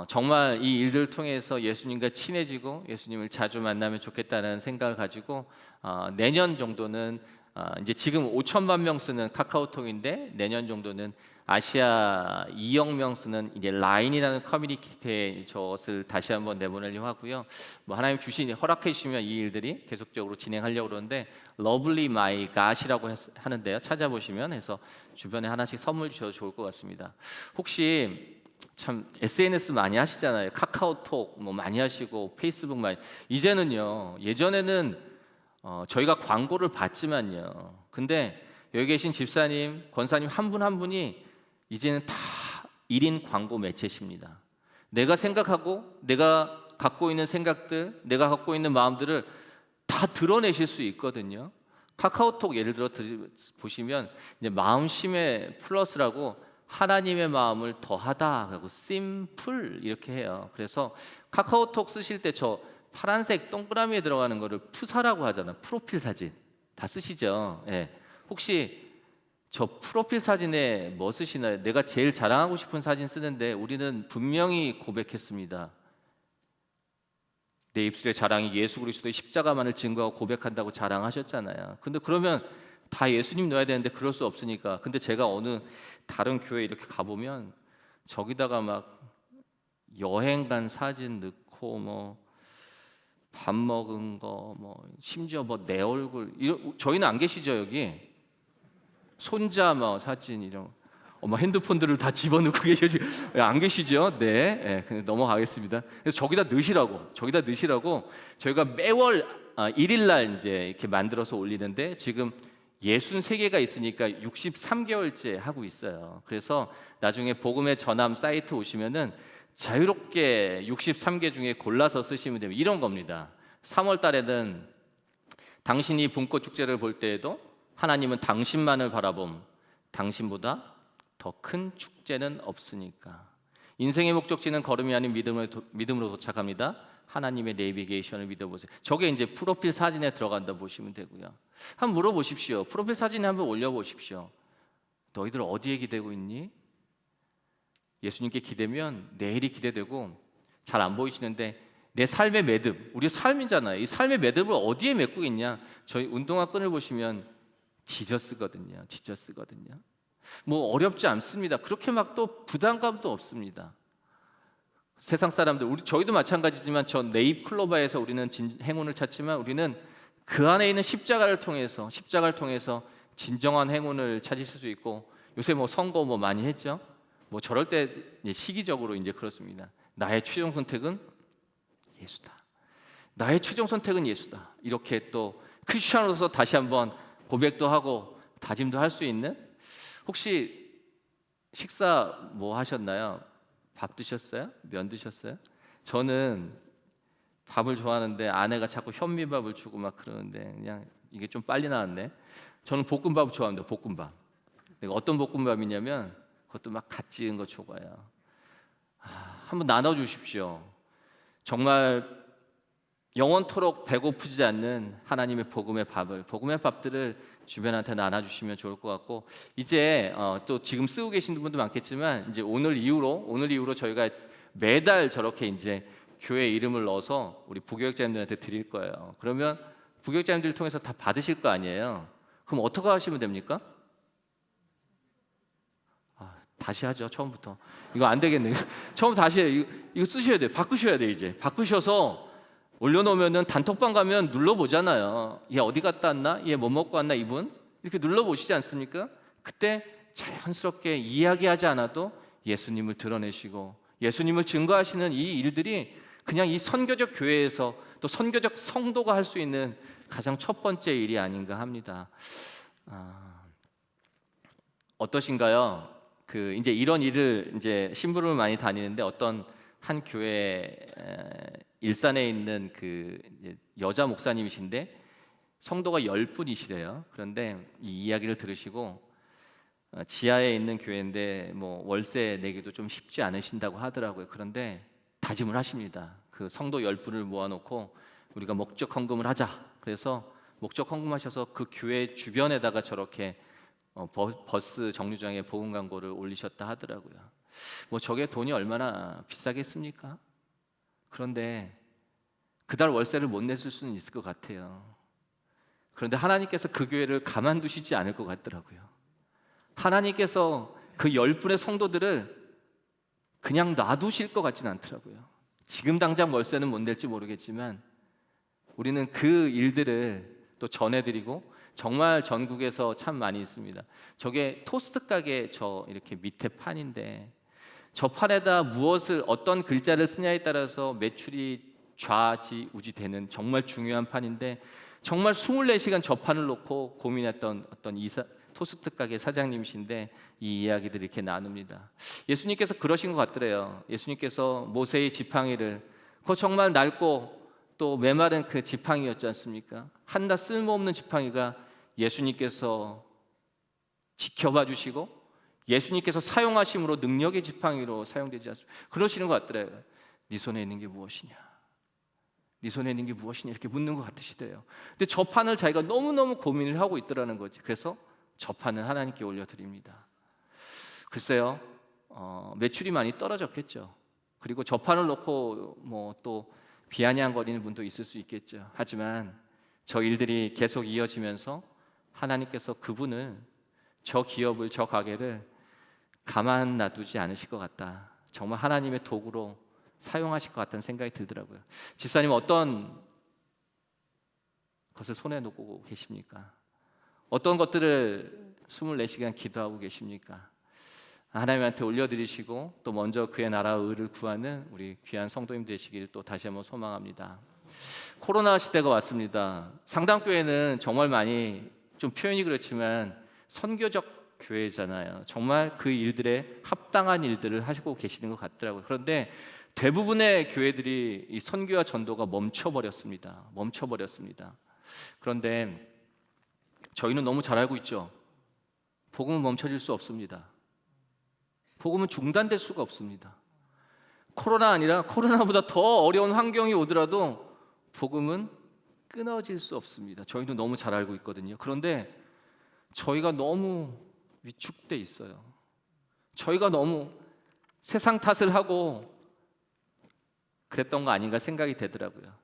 [SPEAKER 1] 정말 이 일들을 통해서 예수님과 친해지고 예수님을 자주 만나면 좋겠다는 생각을 가지고 내년 정도는 이제 지금 5천만 명 쓰는 카카오톡인데, 내년 정도는 아시아 2억 명 쓰는 이제 라인이라는 커뮤니티에 저것을 다시 한번 내보내려고 하고요. 뭐 하나님 주신 허락해 주시면 이 일들이 계속적으로 진행하려고 그러는데, 러블리 마이 갓이라고 하는데요. 찾아보시면 해서 주변에 하나씩 선물 주셔도 좋을 것 같습니다. 혹시 참 SNS 많이 하시잖아요. 카카오톡 뭐 많이 하시고 페이스북 많이. 이제는요, 예전에는 저희가 광고를 받지만요, 근데 여기 계신 집사님, 권사님 한 분 한 분이 이제는 다 1인 광고 매체십니다. 내가 생각하고 내가 갖고 있는 생각들, 내가 갖고 있는 마음들을 다 드러내실 수 있거든요. 카카오톡 예를 들어 보시면 이제 마음심의 플러스라고 하나님의 마음을 더하다 하고 심플 이렇게 해요. 그래서 카카오톡 쓰실 때 저 파란색 동그라미에 들어가는 거를 푸사라고 하잖아요. 프로필 사진 다 쓰시죠? 예. 혹시 저 프로필 사진에 뭐 쓰시나요? 내가 제일 자랑하고 싶은 사진 쓰는데, 우리는 분명히 고백했습니다. 내 입술의 자랑이 예수 그리스도의 십자가만을 증거하고 고백한다고 자랑하셨잖아요. 근데 그러면 다 예수님 넣어야 되는데 그럴 수 없으니까. 근데 제가 어느 다른 교회 이렇게 가보면 저기다가 막 여행 간 사진 넣고 뭐 밥 먹은 거 뭐 심지어 뭐 내 얼굴, 저희는 안 계시죠 여기? 손자 뭐 사진 이런 뭐 핸드폰들을 다 집어넣고 계시죠? 안 계시죠? 네, 네, 넘어가겠습니다. 그래서 저기다 넣으시라고 저희가 매월 1일 날 이제 이렇게 만들어서 올리는데, 지금 63개가 있으니까 63개월째 하고 있어요. 그래서 나중에 복음의 전함 사이트 오시면은 자유롭게 63개 중에 골라서 쓰시면 됩니다. 이런 겁니다. 3월 달에는 당신이 봄꽃 축제를 볼 때에도 하나님은 당신만을 바라봄, 당신보다 더 큰 축제는 없으니까. 인생의 목적지는 걸음이 아닌 믿음으로 도착합니다. 하나님의 내비게이션을 믿어보세요. 저게 이제 프로필 사진에 들어간다 보시면 되고요. 한번 물어보십시오. 프로필 사진에 한번 올려보십시오. 너희들 어디에 기대고 있니? 예수님께 기대면 내일이 기대되고, 잘 안 보이시는데 내 삶의 매듭, 우리 삶이잖아요. 이 삶의 매듭을 어디에 맺고 있냐? 저희 운동화 끈을 보시면 지저스거든요. 뭐 어렵지 않습니다. 그렇게 막 또 부담감도 없습니다. 세상 사람들, 저희도 마찬가지지만 저 네잎클로바에서 우리는 행운을 찾지만, 우리는 그 안에 있는 십자가를 통해서 진정한 행운을 찾으실 수 있고, 요새 뭐 선거 뭐 많이 했죠. 뭐 저럴 때 시기적으로 이제 그렇습니다. 나의 최종 선택은 예수다. 나의 최종 선택은 예수다. 이렇게 또 크리스천으로서 다시 한번 고백도 하고 다짐도 할 수 있는. 혹시 식사 뭐 하셨나요? 밥 드셨어요? 면 드셨어요? 저는 밥을 좋아하는데 아내가 자꾸 현미밥을 주고 막 그러는데 그냥 이게 좀 빨리 나왔네. 저는 볶음밥 좋아합니다. 볶음밥. 내가 어떤 볶음밥이냐면 그것도 막 갓 지은 거 좋아해요. 한번 나눠주십시오. 정말 영원토록 배고프지 않는 하나님의 복음의 밥들을 주변한테 나눠주시면 좋을 것 같고, 이제 또 지금 쓰고 계신 분도 많겠지만 이제 오늘 이후로 저희가 매달 저렇게 이제 교회 이름을 넣어서 우리 부교육자님들한테 드릴 거예요. 그러면 부교육자님들을 통해서 다 받으실 거 아니에요. 그럼 어떻게 하시면 됩니까? 다시 하죠. 처음부터. 이거 안 되겠네. 처음부터 다시 해요. 이거 쓰셔야 돼요. 바꾸셔야 돼요. 이제 바꾸셔서 올려놓으면은 단톡방 가면 눌러보잖아요. 얘 어디 갔다 왔나? 얘 뭐 먹고 왔나? 이분? 이렇게 눌러보시지 않습니까? 그때 자연스럽게 이야기하지 않아도 예수님을 드러내시고 예수님을 증거하시는 이 일들이 그냥 이 선교적 교회에서 또 선교적 성도가 할 수 있는 가장 첫 번째 일이 아닌가 합니다. 어떠신가요? 이제 이런 일을 이제 심부름을 많이 다니는데 어떤 한 교회 일산에 있는 여자 목사님이신데 성도가 10분이시래요. 그런데 이 이야기를 들으시고 지하에 있는 교회인데 뭐 월세 내기도 좀 쉽지 않으신다고 하더라고요. 그런데 다짐을 하십니다. 그 성도 10분을 모아놓고 우리가 목적 헌금을 하자. 그래서 목적 헌금하셔서 그 교회 주변에다가 저렇게 버스 정류장에 복음 광고를 올리셨다 하더라고요. 뭐 저게 돈이 얼마나 비싸겠습니까? 그런데 그달 월세를 못 냈을 수는 있을 것 같아요. 그런데 하나님께서 그 교회를 가만두시지 않을 것 같더라고요. 하나님께서 그 10분의 성도들을 그냥 놔두실 것 같지는 않더라고요. 지금 당장 월세는 못 낼지 모르겠지만 우리는 그 일들을 또 전해드리고, 정말 전국에서 참 많이 있습니다. 저게 토스트 가게 저 이렇게 밑에 판인데 저 판에다 어떤 글자를 쓰냐에 따라서 매출이 좌지우지 되는 정말 중요한 판인데, 정말 24시간 저 판을 놓고 고민했던 어떤 토스트 가게 사장님이신데 이 이야기들을 이렇게 나눕니다. 예수님께서 그러신 것 같더래요. 예수님께서 모세의 지팡이를, 그거 정말 낡고 또 메마른 그 지팡이였지 않습니까? 한낱 쓸모없는 지팡이가 예수님께서 지켜봐 주시고 예수님께서 사용하심으로 능력의 지팡이로 사용되지 않습니까? 그러시는 것 같더래요. 네 손에 있는 게 무엇이냐? 네 손에 있는 게 무엇이냐? 이렇게 묻는 것 같으시대요. 근데 저 판을 자기가 너무너무 고민을 하고 있더라는 거지. 그래서 저 판을 하나님께 올려드립니다. 글쎄요, 매출이 많이 떨어졌겠죠. 그리고 저 판을 놓고 뭐 또 비아냥거리는 분도 있을 수 있겠죠. 하지만 저 일들이 계속 이어지면서 하나님께서 그분을, 저 기업을, 저 가게를 가만 놔두지 않으실 것 같다. 정말 하나님의 도구로 사용하실 것 같다는 생각이 들더라고요. 집사님 어떤 것을 손에 놓고 계십니까? 어떤 것들을 24시간 기도하고 계십니까? 하나님한테 올려드리시고 또 먼저 그의 나라와 의를 구하는 우리 귀한 성도님 되시길 또 다시 한번 소망합니다. 코로나 시대가 왔습니다. 상당교회는 정말 많이, 좀 표현이 그렇지만 선교적 교회잖아요. 정말 그 일들에 합당한 일들을 하시고 계시는 것 같더라고요. 그런데 대부분의 교회들이 이 선교와 전도가 멈춰버렸습니다. 그런데 저희는 너무 잘 알고 있죠. 복음은 멈춰질 수 없습니다. 복음은 중단될 수가 없습니다. 코로나 아니라 코로나보다 더 어려운 환경이 오더라도 복음은 끊어질 수 없습니다. 저희도 너무 잘 알고 있거든요. 그런데 저희가 너무 위축돼 있어요. 저희가 너무 세상 탓을 하고 그랬던 거 아닌가 생각이 되더라고요.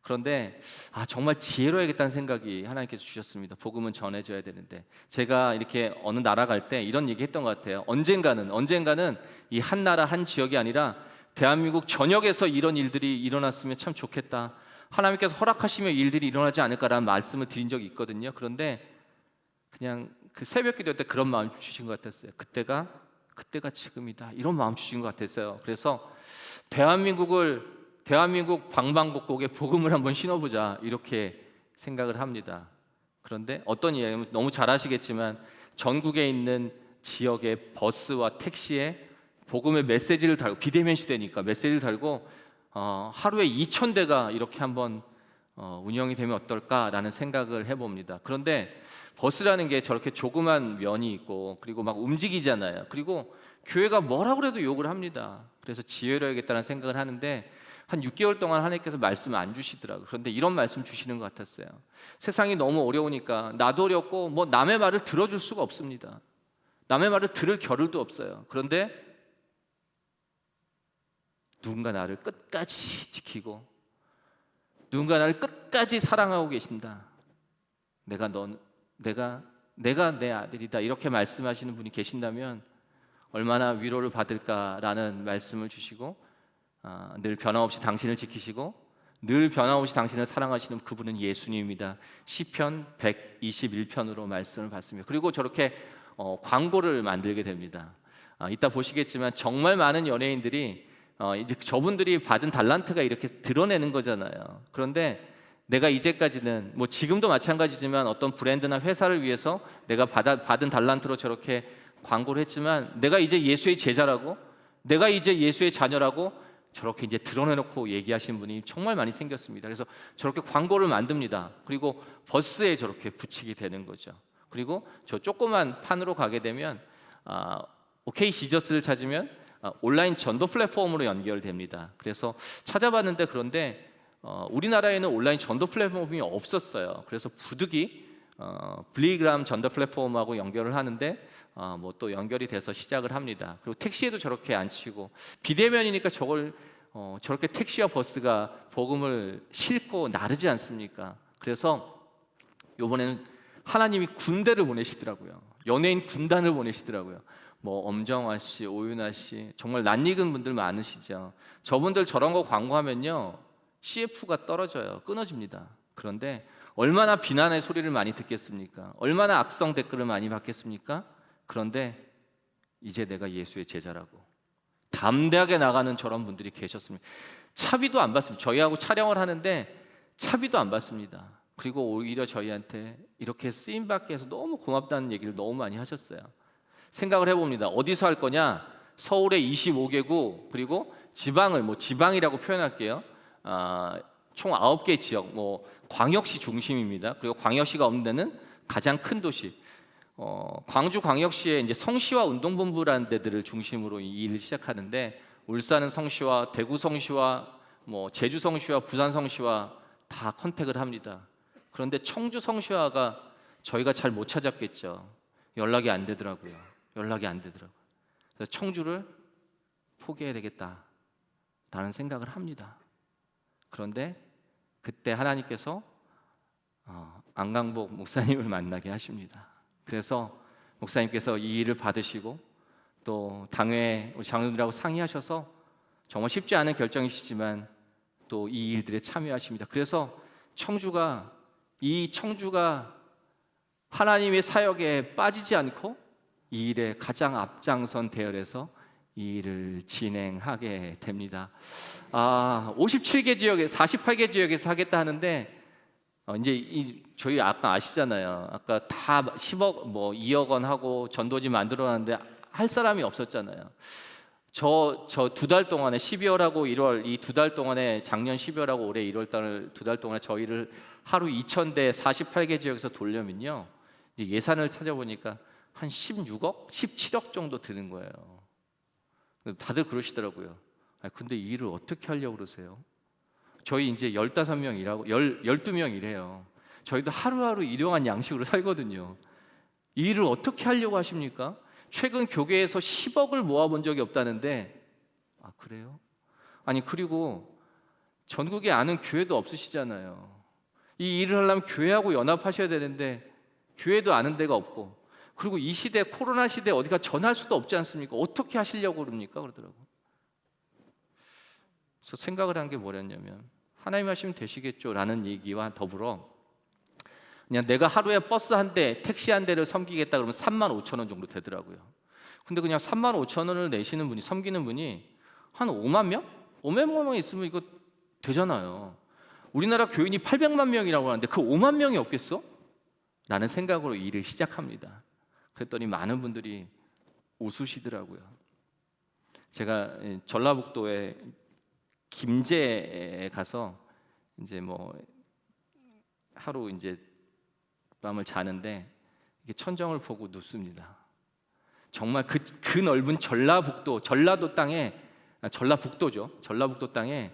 [SPEAKER 1] 그런데 정말 지혜로워야겠다는 생각이 하나님께서 주셨습니다. 복음은 전해져야 되는데, 제가 이렇게 어느 나라 갈 때 이런 얘기 했던 것 같아요. 언젠가는 이 한 나라 한 지역이 아니라 대한민국 전역에서 이런 일들이 일어났으면 참 좋겠다. 하나님께서 허락하시면 이 일들이 일어나지 않을까라는 말씀을 드린 적이 있거든요. 그런데 그냥 그 새벽 기도 때 그런 마음 주신 것 같았어요. 그때가 지금이다, 이런 마음 주신 것 같았어요. 그래서 대한민국 방방곡곡에 복음을 한번 신어보자, 이렇게 생각을 합니다. 그런데 어떤 이야기냐면, 너무 잘 아시겠지만 전국에 있는 지역의 버스와 택시에 복음의 메시지를 달고, 비대면 시대니까 메시지를 달고 하루에 2,000대가 이렇게 한번 운영이 되면 어떨까라는 생각을 해봅니다. 그런데 버스라는 게 저렇게 조그만 면이 있고 그리고 막 움직이잖아요. 그리고 교회가 뭐라고 해도 욕을 합니다. 그래서 지혜로 해야겠다는 생각을 하는데 한 6개월 동안 하나님께서 말씀 안 주시더라고요. 그런데 이런 말씀 주시는 것 같았어요. 세상이 너무 어려우니까 나도 어렵고 뭐 남의 말을 들어줄 수가 없습니다. 남의 말을 들을 겨를도 없어요. 그런데 누군가 나를 끝까지 지키고 누군가 나를 끝까지 사랑하고 계신다. 내가 내 아들이다. 이렇게 말씀하시는 분이 계신다면 얼마나 위로를 받을까라는 말씀을 주시고 늘 변함없이 당신을 지키시고 늘 변함없이 당신을 사랑하시는 그분은 예수님입니다. 시편 121편으로 말씀을 받습니다. 그리고 저렇게 광고를 만들게 됩니다. 이따 보시겠지만 정말 많은 연예인들이 이제 저분들이 받은 달란트가 이렇게 드러내는 거잖아요. 그런데 내가 이제까지는 뭐 지금도 마찬가지지만 어떤 브랜드나 회사를 위해서 내가 받은 달란트로 저렇게 광고를 했지만 내가 이제 예수의 제자라고 내가 이제 예수의 자녀라고 저렇게 이제 드러내놓고 얘기하시는 분이 정말 많이 생겼습니다. 그래서 저렇게 광고를 만듭니다. 그리고 버스에 저렇게 붙이게 되는 거죠. 그리고 저 조그만 판으로 가게 되면 오케이 지저스를 찾으면 온라인 전도 플랫폼으로 연결됩니다. 그래서 찾아봤는데 그런데 우리나라에는 온라인 전도 플랫폼이 없었어요. 그래서 부득이 블리그람 전도 플랫폼하고 연결을 하는데 뭐 또 연결이 돼서 시작을 합니다. 그리고 택시에도 저렇게 안 치고 비대면이니까 저렇게 택시와 버스가 복음을 싣고 나르지 않습니까? 그래서 이번에는 하나님이 군대를 보내시더라고요. 연예인 군단을 보내시더라고요. 뭐 엄정화 씨, 오윤아 씨 정말 낯익은 분들 많으시죠. 저분들 저런 거 광고하면요 CF가 떨어져요. 끊어집니다. 그런데 얼마나 비난의 소리를 많이 듣겠습니까? 얼마나 악성 댓글을 많이 받겠습니까? 그런데 이제 내가 예수의 제자라고 담대하게 나가는 저런 분들이 계셨습니다. 차비도 안 받습니다. 저희하고 촬영을 하는데 차비도 안 받습니다. 그리고 오히려 저희한테 이렇게 쓰임받게 해서 너무 고맙다는 얘기를 너무 많이 하셨어요. 생각을 해봅니다. 어디서 할 거냐? 서울의 25개구 그리고 지방을 지방이라고 표현할게요. 총 9개 지역, 광역시 중심입니다. 그리고 광역시가 없는 데는 가장 큰 도시. 광주광역시에 이제 성시와 운동본부라는 데들을 중심으로 이 일을 시작하는데 울산은 성시와 대구 성시와 제주 성시와 부산 성시와 다 컨택을 합니다. 그런데 청주 성시화가 저희가 잘 못 찾았겠죠. 연락이 안 되더라고요. 그래서 청주를 포기해야 되겠다라는 생각을 합니다. 그런데 그때 하나님께서 안강복 목사님을 만나게 하십니다. 그래서 목사님께서 이 일을 받으시고 또 당회 우리 장로들하고 상의하셔서 정말 쉽지 않은 결정이시지만 또 이 일들에 참여하십니다. 그래서 청주가 하나님의 사역에 빠지지 않고 이 일에 가장 앞장선 대열에서 이 일을 진행하게 됩니다. 57개 지역에 48개 지역에서 하겠다 하는데 이제 저희 아까 아시잖아요. 아까 다 10억 2억 원 하고 전도지 만들어놨는데 할 사람이 없었잖아요. 저 2달 동안에 12월하고 1월 이 2달 동안에 작년 12월하고 올해 1월달 2달 동안에 저희를 하루 2,000대 48개 지역에서 돌려면요 이제 예산을 찾아보니까 한 16억, 17억 정도 드는 거예요. 다들 그러시더라고요. 근데 이 일을 어떻게 하려고 그러세요? 저희 이제 15명 일하고 12명 일해요. 저희도 하루하루 일용한 양식으로 살거든요. 이 일을 어떻게 하려고 하십니까? 최근 교계에서 10억을 모아본 적이 없다는데 그래요? 그리고 전국에 아는 교회도 없으시잖아요. 이 일을 하려면 교회하고 연합하셔야 되는데 교회도 아는 데가 없고 그리고 이 시대 코로나 시대에 어디가 전할 수도 없지 않습니까? 어떻게 하시려고 그럽니까? 그러더라고요. 그래서 생각을 한 게 뭐였냐면 하나님 하시면 되시겠죠 라는 얘기와 더불어 그냥 내가 하루에 버스 한 대, 택시 한 대를 섬기겠다 그러면 35,000원 정도 되더라고요. 근데 그냥 35,000원을 내시는 분이 섬기는 분이 한 5만 명? 5만 명 있으면 이거 되잖아요. 우리나라 교인이 800만 명이라고 하는데 그 5만 명이 없겠어? 라는 생각으로 일을 시작합니다. 그랬더니 많은 분들이 웃으시더라고요. 제가 전라북도에 김제에 가서 이제 하루 이제 밤을 자는데 이게 천정을 보고 눕습니다. 정말 그 넓은 전라북도 땅에, 전라북도죠. 전라북도 땅에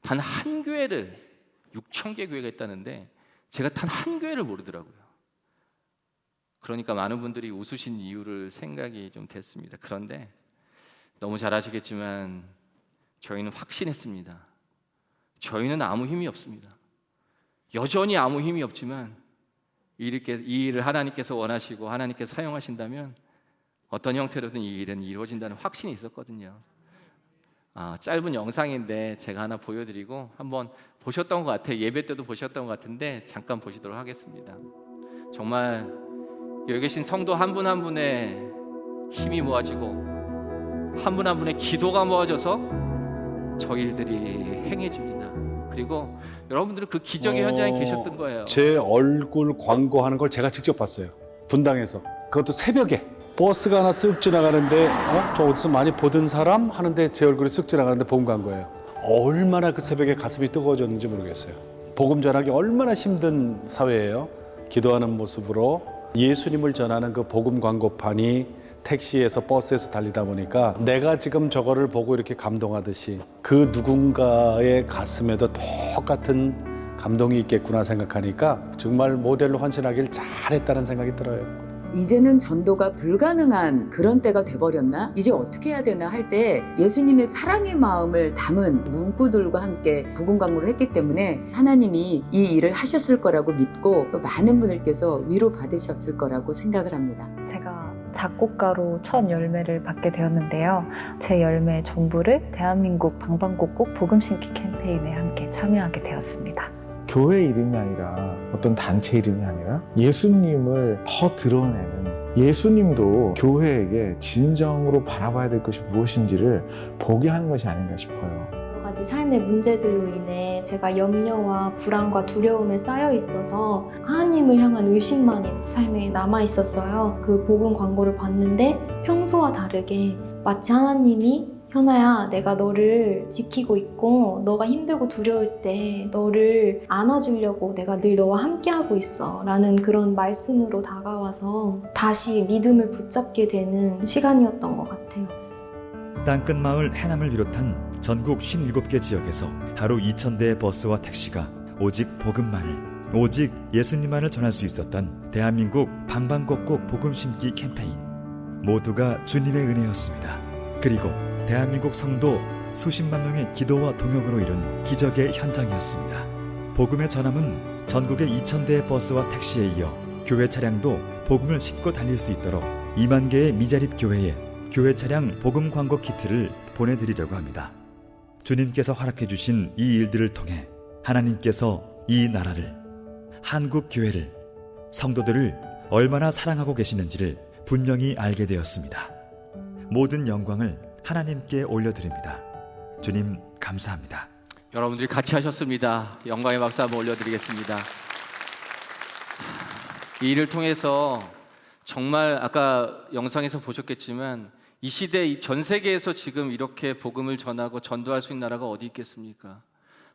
[SPEAKER 1] 단 한 교회를 6,000개 교회가 있다는데 제가 단 한 교회를 모르더라고요. 그러니까 많은 분들이 웃으신 이유를 생각이 좀 됐습니다. 그런데 너무 잘 아시겠지만 저희는 확신했습니다. 저희는 아무 힘이 없습니다. 여전히 아무 힘이 없지만 이 일을 하나님께서 원하시고 하나님께서 사용하신다면 어떤 형태로든 이 일은 이루어진다는 확신이 있었거든요. 짧은 영상인데 제가 하나 보여드리고 한번 보셨던 것 같아요. 예배 때도 보셨던 것 같은데 잠깐 보시도록 하겠습니다. 정말 여기 계신 성도 한 분 한 분의 힘이 모아지고 한 분 한 분의 기도가 모아져서 저 일들이 행해집니다. 그리고 여러분들은 그 기적의 현장에 계셨던 거예요.
[SPEAKER 12] 제 얼굴 광고하는 걸 제가 직접 봤어요. 분당에서. 그것도 새벽에 버스가 하나 쓱 지나가는데 저 어디서 많이 보던 사람 하는데 제 얼굴이 쓱 지나가는데 복음 광고예요. 얼마나 그 새벽에 가슴이 뜨거워졌는지 모르겠어요. 복음 전하기 얼마나 힘든 사회예요. 기도하는 모습으로 예수님을 전하는 그 복음 광고판이 택시에서 버스에서 달리다 보니까 내가 지금 저거를 보고 이렇게 감동하듯이 그 누군가의 가슴에도 똑같은 감동이 있겠구나 생각하니까 정말 모델로 헌신하길 잘했다는 생각이 들어요.
[SPEAKER 13] 이제는 전도가 불가능한 그런 때가 돼버렸나? 이제 어떻게 해야 되나 할 때 예수님의 사랑의 마음을 담은 문구들과 함께 복음 광고를 했기 때문에 하나님이 이 일을 하셨을 거라고 믿고 또 많은 분들께서 위로받으셨을 거라고 생각을 합니다.
[SPEAKER 14] 제가 작곡가로 첫 열매를 받게 되었는데요. 제 열매의 전부를 대한민국 방방곡곡 복음 심기 캠페인에 함께 참여하게 되었습니다.
[SPEAKER 15] 교회 이름이 아니라 어떤 단체 이름이 아니라 예수님을 더 드러내는, 예수님도 교회에게 진정으로 바라봐야 될 것이 무엇인지를 보게 하는 것이 아닌가 싶어요.
[SPEAKER 16] 여러 가지 삶의 문제들로 인해 제가 염려와 불안과 두려움에 쌓여 있어서 하나님을 향한 의심만이 삶에 남아 있었어요. 그 복음 광고를 봤는데 평소와 다르게 마치 하나님이 현아야, 내가 너를 지키고 있고 너가 힘들고 두려울 때 너를 안아주려고 내가 늘 너와 함께하고 있어 라는 그런 말씀으로 다가와서 다시 믿음을 붙잡게 되는 시간이었던 것 같아요.
[SPEAKER 17] 땅끝마을 해남을 비롯한 전국 57개 지역에서 하루 2,000대의 버스와 택시가 오직 복음만을, 오직 예수님만을 전할 수 있었던 대한민국 방방곡곡 복음 심기 캠페인. 모두가 주님의 은혜였습니다. 그리고 대한민국 성도 수십만 명의 기도와 동역으로 이룬 기적의 현장이었습니다. 복음의 전함은 전국의 2,000대의 버스와 택시에 이어 교회 차량도 복음을 싣고 달릴 수 있도록 2만 개의 미자립 교회에 교회 차량 복음 광고 키트를 보내드리려고 합니다. 주님께서 허락해 주신 이 일들을 통해 하나님께서 이 나라를, 한국 교회를, 성도들을 얼마나 사랑하고 계시는지를 분명히 알게 되었습니다. 모든 영광을 하나님께 올려드립니다. 주님 감사합니다.
[SPEAKER 1] 여러분들이 같이 하셨습니다. 영광의 박수 한번 올려드리겠습니다. 이 일을 통해서 정말 아까 영상에서 보셨겠지만 이 시대 전 세계에서 지금 이렇게 복음을 전하고 전도할 수 있는 나라가 어디 있겠습니까?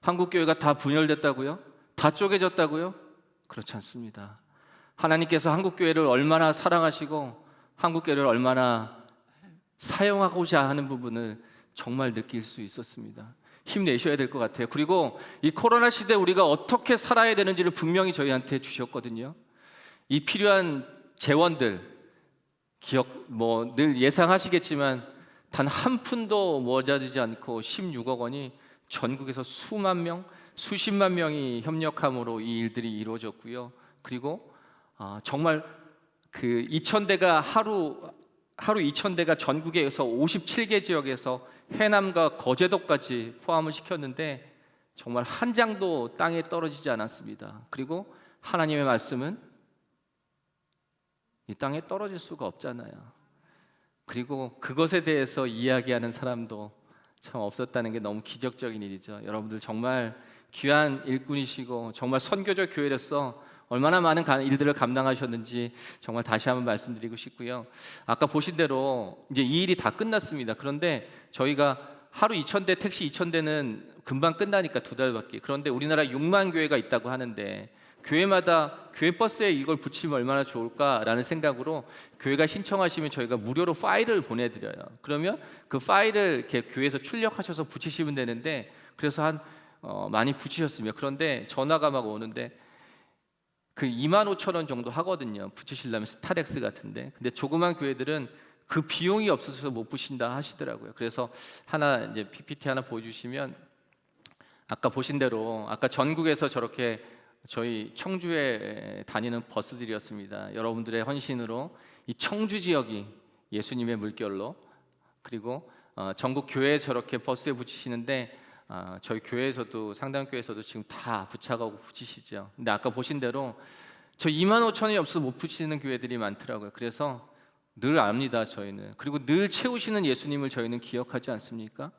[SPEAKER 1] 한국 교회가 다 분열됐다고요? 다 쪼개졌다고요? 그렇지 않습니다. 하나님께서 한국 교회를 얼마나 사랑하시고 한국 교회를 얼마나 사용하고자 하는 부분을 정말 느낄 수 있었습니다. 힘내셔야 될 것 같아요. 그리고 이 코로나 시대에 우리가 어떻게 살아야 되는지를 분명히 저희한테 주셨거든요. 이 필요한 재원들 늘 예상하시겠지만 단 한 푼도 모자르지 않고 16억 원이 전국에서 수만 명, 수십만 명이 협력함으로 이 일들이 이루어졌고요. 그리고 정말 그 2,000대가 하루 2,000대가 전국에서 57개 지역에서 해남과 거제도까지 포함을 시켰는데 정말 한 장도 땅에 떨어지지 않았습니다. 그리고 하나님의 말씀은 이 땅에 떨어질 수가 없잖아요. 그리고 그것에 대해서 이야기하는 사람도 참 없었다는 게 너무 기적적인 일이죠. 여러분들 정말 귀한 일꾼이시고 정말 선교적 교회로서 얼마나 많은 일들을 감당하셨는지 정말 다시 한번 말씀드리고 싶고요. 아까 보신 대로 이제 이 일이 다 끝났습니다. 그런데 저희가 하루 2,000대, 택시 2,000대는 금방 끝나니까 2달밖에. 그런데 우리나라 6만 교회가 있다고 하는데 교회마다 교회 버스에 이걸 붙이면 얼마나 좋을까라는 생각으로 교회가 신청하시면 저희가 무료로 파일을 보내드려요. 그러면 그 파일을 이렇게 교회에서 출력하셔서 붙이시면 되는데, 그래서 많이 붙이셨습니다. 그런데 전화가 막 오는데 그 25,000원 정도 하거든요. 붙이시려면 스타렉스 같은데. 근데 조그만 교회들은 그 비용이 없어서 못 붙인다 하시더라고요. 그래서 하나 이제 PPT 하나 보여주시면, 아까 보신 대로 아까 전국에서 저렇게 저희 청주에 다니는 버스들이었습니다. 여러분들의 헌신으로 이 청주 지역이 예수님의 물결로, 그리고 전국 교회에 저렇게 버스에 붙이시는데 저희 교회에서도, 상당교회에서도 지금 다 붙여가고 붙이시죠. 근데 아까 보신 대로 저 25,000원이 없어서 못 붙이는 교회들이 많더라고요. 그래서 늘 압니다, 저희는. 그리고 늘 채우시는 예수님을 저희는 기억하지 않습니까?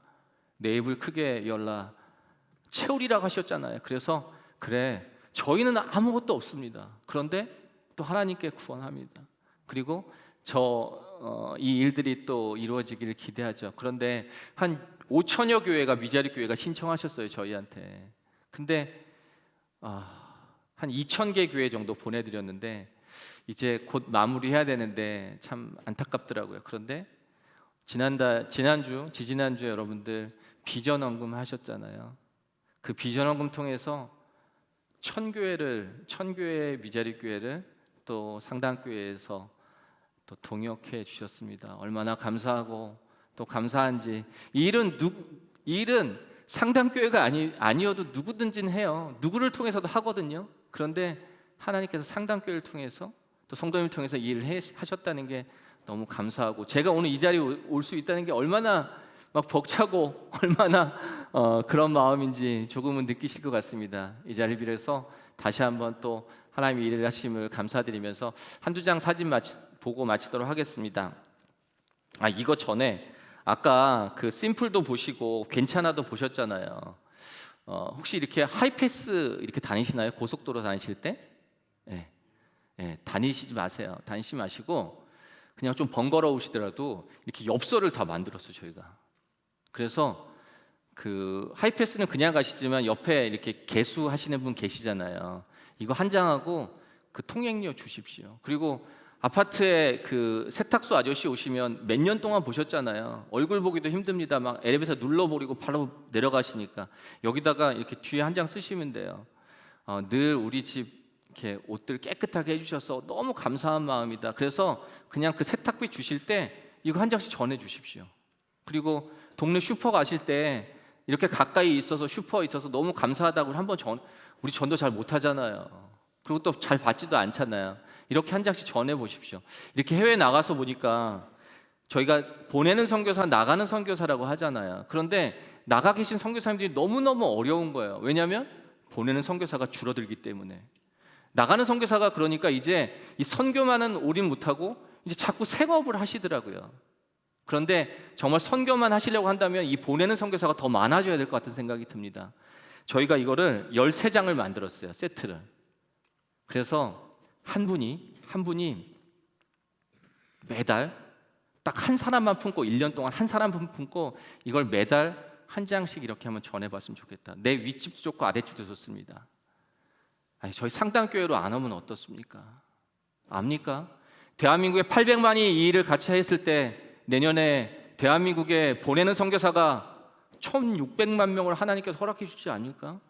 [SPEAKER 1] 내 입을 크게 열라 채우리라고 하셨잖아요. 그래서 그래, 저희는 아무것도 없습니다. 그런데 또 하나님께 구원합니다. 그리고 이 일들이 또 이루어지기를 기대하죠. 그런데 한 5천여 교회가, 미자리 교회가 신청하셨어요, 저희한테. 근데 한 2,000개 교회 정도 보내드렸는데 이제 곧 마무리해야 되는데 참 안타깝더라고요. 그런데 지지난주에 여러분들 비전헌금 하셨잖아요. 그 비전헌금 통해서 1,000교회 미자리 교회를 또 상당교회에서 또 동역해 주셨습니다. 얼마나 감사하고 또 감사한지. 이 일은 상당교회가 아니어도 누구든지 해요. 누구를 통해서도 하거든요. 그런데 하나님께서 상당교회를 통해서 또 성도님을 통해서 이 일을 하셨다는 게 너무 감사하고, 제가 오늘 이 자리에 올 수 있다는 게 얼마나 막 벅차고 얼마나 그런 마음인지 조금은 느끼실 것 같습니다. 이 자리를 빌어서 다시 한번 또 하나님의 일을 하심을 감사드리면서 한두 장 사진 보고 마치도록 하겠습니다. 이거 전에 아까 그 심플도 보시고 괜찮아도 보셨잖아요. 혹시 이렇게 하이패스 이렇게 다니시나요? 고속도로 다니실 때? 다니시지 마세요. 다니시 마시고 그냥 좀 번거로우시더라도 이렇게 엽서를 다 만들었어요, 저희가. 그래서 그 하이패스는 그냥 가시지만 옆에 이렇게 개수하시는 분 계시잖아요. 이거 한 장하고 그 통행료 주십시오. 그리고 아파트에 그 세탁소 아저씨 오시면 몇 년 동안 보셨잖아요. 얼굴 보기도 힘듭니다. 막 엘리베이터 눌러버리고 바로 내려가시니까 여기다가 이렇게 뒤에 한 장 쓰시면 돼요. 늘 우리 집 이렇게 옷들 깨끗하게 해주셔서 너무 감사한 마음이다. 그래서 그냥 그 세탁비 주실 때 이거 한 장씩 전해 주십시오. 그리고 동네 슈퍼 가실 때 이렇게 가까이 있어서 슈퍼 있어서 너무 감사하다고 한번 우리 전도 잘 못하잖아요. 그리고 또 잘 받지도 않잖아요. 이렇게 한 장씩 전해 보십시오. 이렇게 해외 나가서 보니까 저희가 보내는 선교사, 나가는 선교사라고 하잖아요. 그런데 나가 계신 선교사님들이 너무너무 어려운 거예요. 왜냐하면 보내는 선교사가 줄어들기 때문에. 나가는 선교사가 그러니까 이제 이 선교만은 올인 못하고 이제 자꾸 생업을 하시더라고요. 그런데 정말 선교만 하시려고 한다면 이 보내는 선교사가 더 많아져야 될 것 같은 생각이 듭니다. 저희가 이거를 13장을 만들었어요, 세트를. 그래서 한 분이 매달 딱 한 사람만 품고 1년 동안 한 사람만 품고 이걸 매달 한 장씩 이렇게 한번 전해봤으면 좋겠다. 내 윗집도 좋고 아랫집도 좋습니다. 저희 상당교회로 안 하면 어떻습니까? 압니까? 대한민국에 800만이 이 일을 같이 했을 때 내년에 대한민국에 보내는 선교사가 1,600만 명을 하나님께서 허락해 주지 않을까?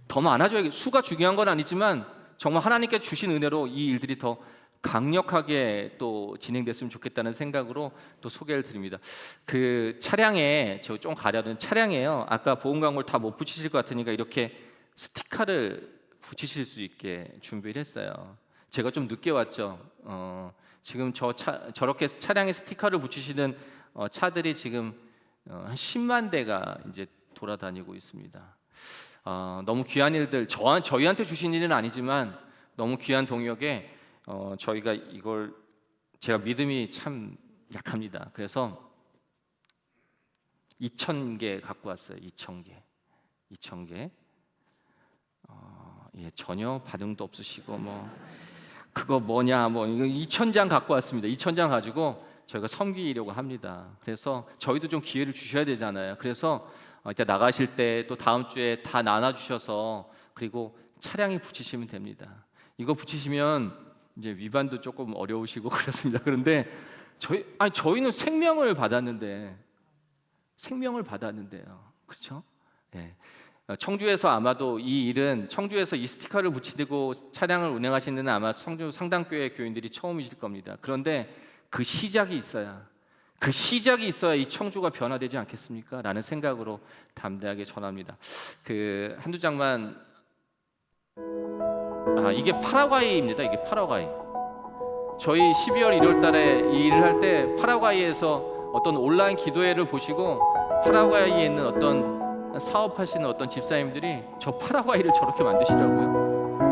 [SPEAKER 1] 더 많아져야, 수가 중요한 건 아니지만 정말 하나님께 주신 은혜로 이 일들이 더 강력하게 또 진행됐으면 좋겠다는 생각으로 또 소개를 드립니다. 그 차량에, 저 좀 가려둔 차량에요. 아까 보험 광고를 다 못 붙이실 것 같으니까 이렇게 스티커를 붙이실 수 있게 준비를 했어요. 제가 좀 늦게 왔죠. 지금 저렇게 차량에 스티커를 붙이시는 차들이 지금 한 10만 대가 이제 돌아다니고 있습니다. 너무 귀한 일들, 저희한테 주신 일은 아니지만 너무 귀한 동역에 저희가 이걸, 제가 믿음이 참 약합니다. 그래서 2,000개 갖고 왔어요. 2,000개. 전혀 반응도 없으시고 그거 뭐냐 이거 2,000장 갖고 왔습니다. 2,000장 가지고 저희가 섬기려고 합니다. 그래서 저희도 좀 기회를 주셔야 되잖아요. 그래서 이따 나가실 때 또 다음 주에 다 나눠주셔서, 그리고 차량에 붙이시면 됩니다. 이거 붙이시면 이제 위반도 조금 어려우시고 그렇습니다. 그런데 저희는 생명을 받았는데요. 그렇죠? 예. 청주에서 아마도 이 일은 청주에서 이 스티커를 붙이고 차량을 운행하시는 아마 청주 상당교회 교인들이 처음이실 겁니다. 그런데 그 시작이 있어야 이 청주가 변화되지 않겠습니까? 라는 생각으로 담대하게 전합니다. 그 한두 장만. 이게 파라과이입니다. 이게 파라과이. 저희 12월 1월 달에 이 일을 할 때 파라과이에서 어떤 온라인 기도회를 보시고 파라과이에 있는 어떤 사업하시는 어떤 집사님들이 저 파라과이를 저렇게 만드시더라고요.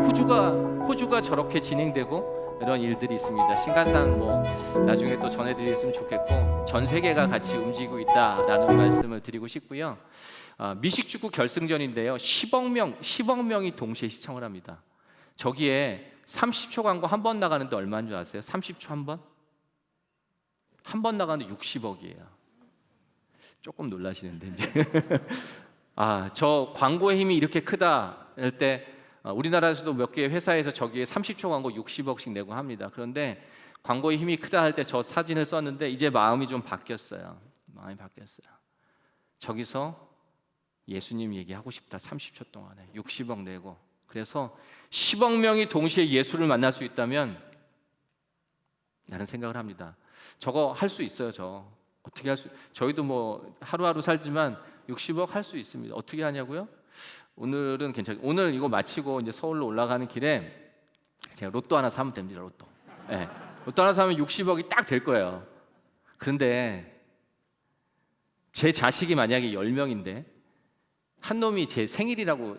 [SPEAKER 1] 호주가 저렇게 진행되고 이런 일들이 있습니다. 신간상 뭐 나중에 또 전해드렸으면 좋겠고 전 세계가 같이 움직이고 있다라는 말씀을 드리고 싶고요. 미식축구 결승전인데요. 10억 명이 동시에 시청을 합니다. 저기에 30초 광고 한 번 나가는데 얼마인 줄 아세요? 30초 한 번? 한 번 나가는데 60억이에요. 조금 놀라시는데 이제. 저 광고의 힘이 이렇게 크다 할 때 우리나라에서도 몇 개의 회사에서 저기에 30초 광고 60억씩 내고 합니다. 그런데 광고의 힘이 크다 할 때 저 사진을 썼는데 이제 마음이 좀 바뀌었어요. 저기서 예수님 얘기하고 싶다. 30초 동안에 60억 내고. 그래서 10억 명이 동시에 예수를 만날 수 있다면 라는 생각을 합니다. 저거 할 수 있어요. 저희도 뭐 하루하루 살지만 60억 할 수 있습니다. 어떻게 하냐고요? 오늘은 괜찮아요. 오늘 이거 마치고 이제 서울로 올라가는 길에 제가 로또 하나 사면 됩니다. 로또. 네. 로또 하나 사면 60억이 딱 될 거예요. 그런데 제 자식이 만약에 10명인데 한 놈이 제 생일이라고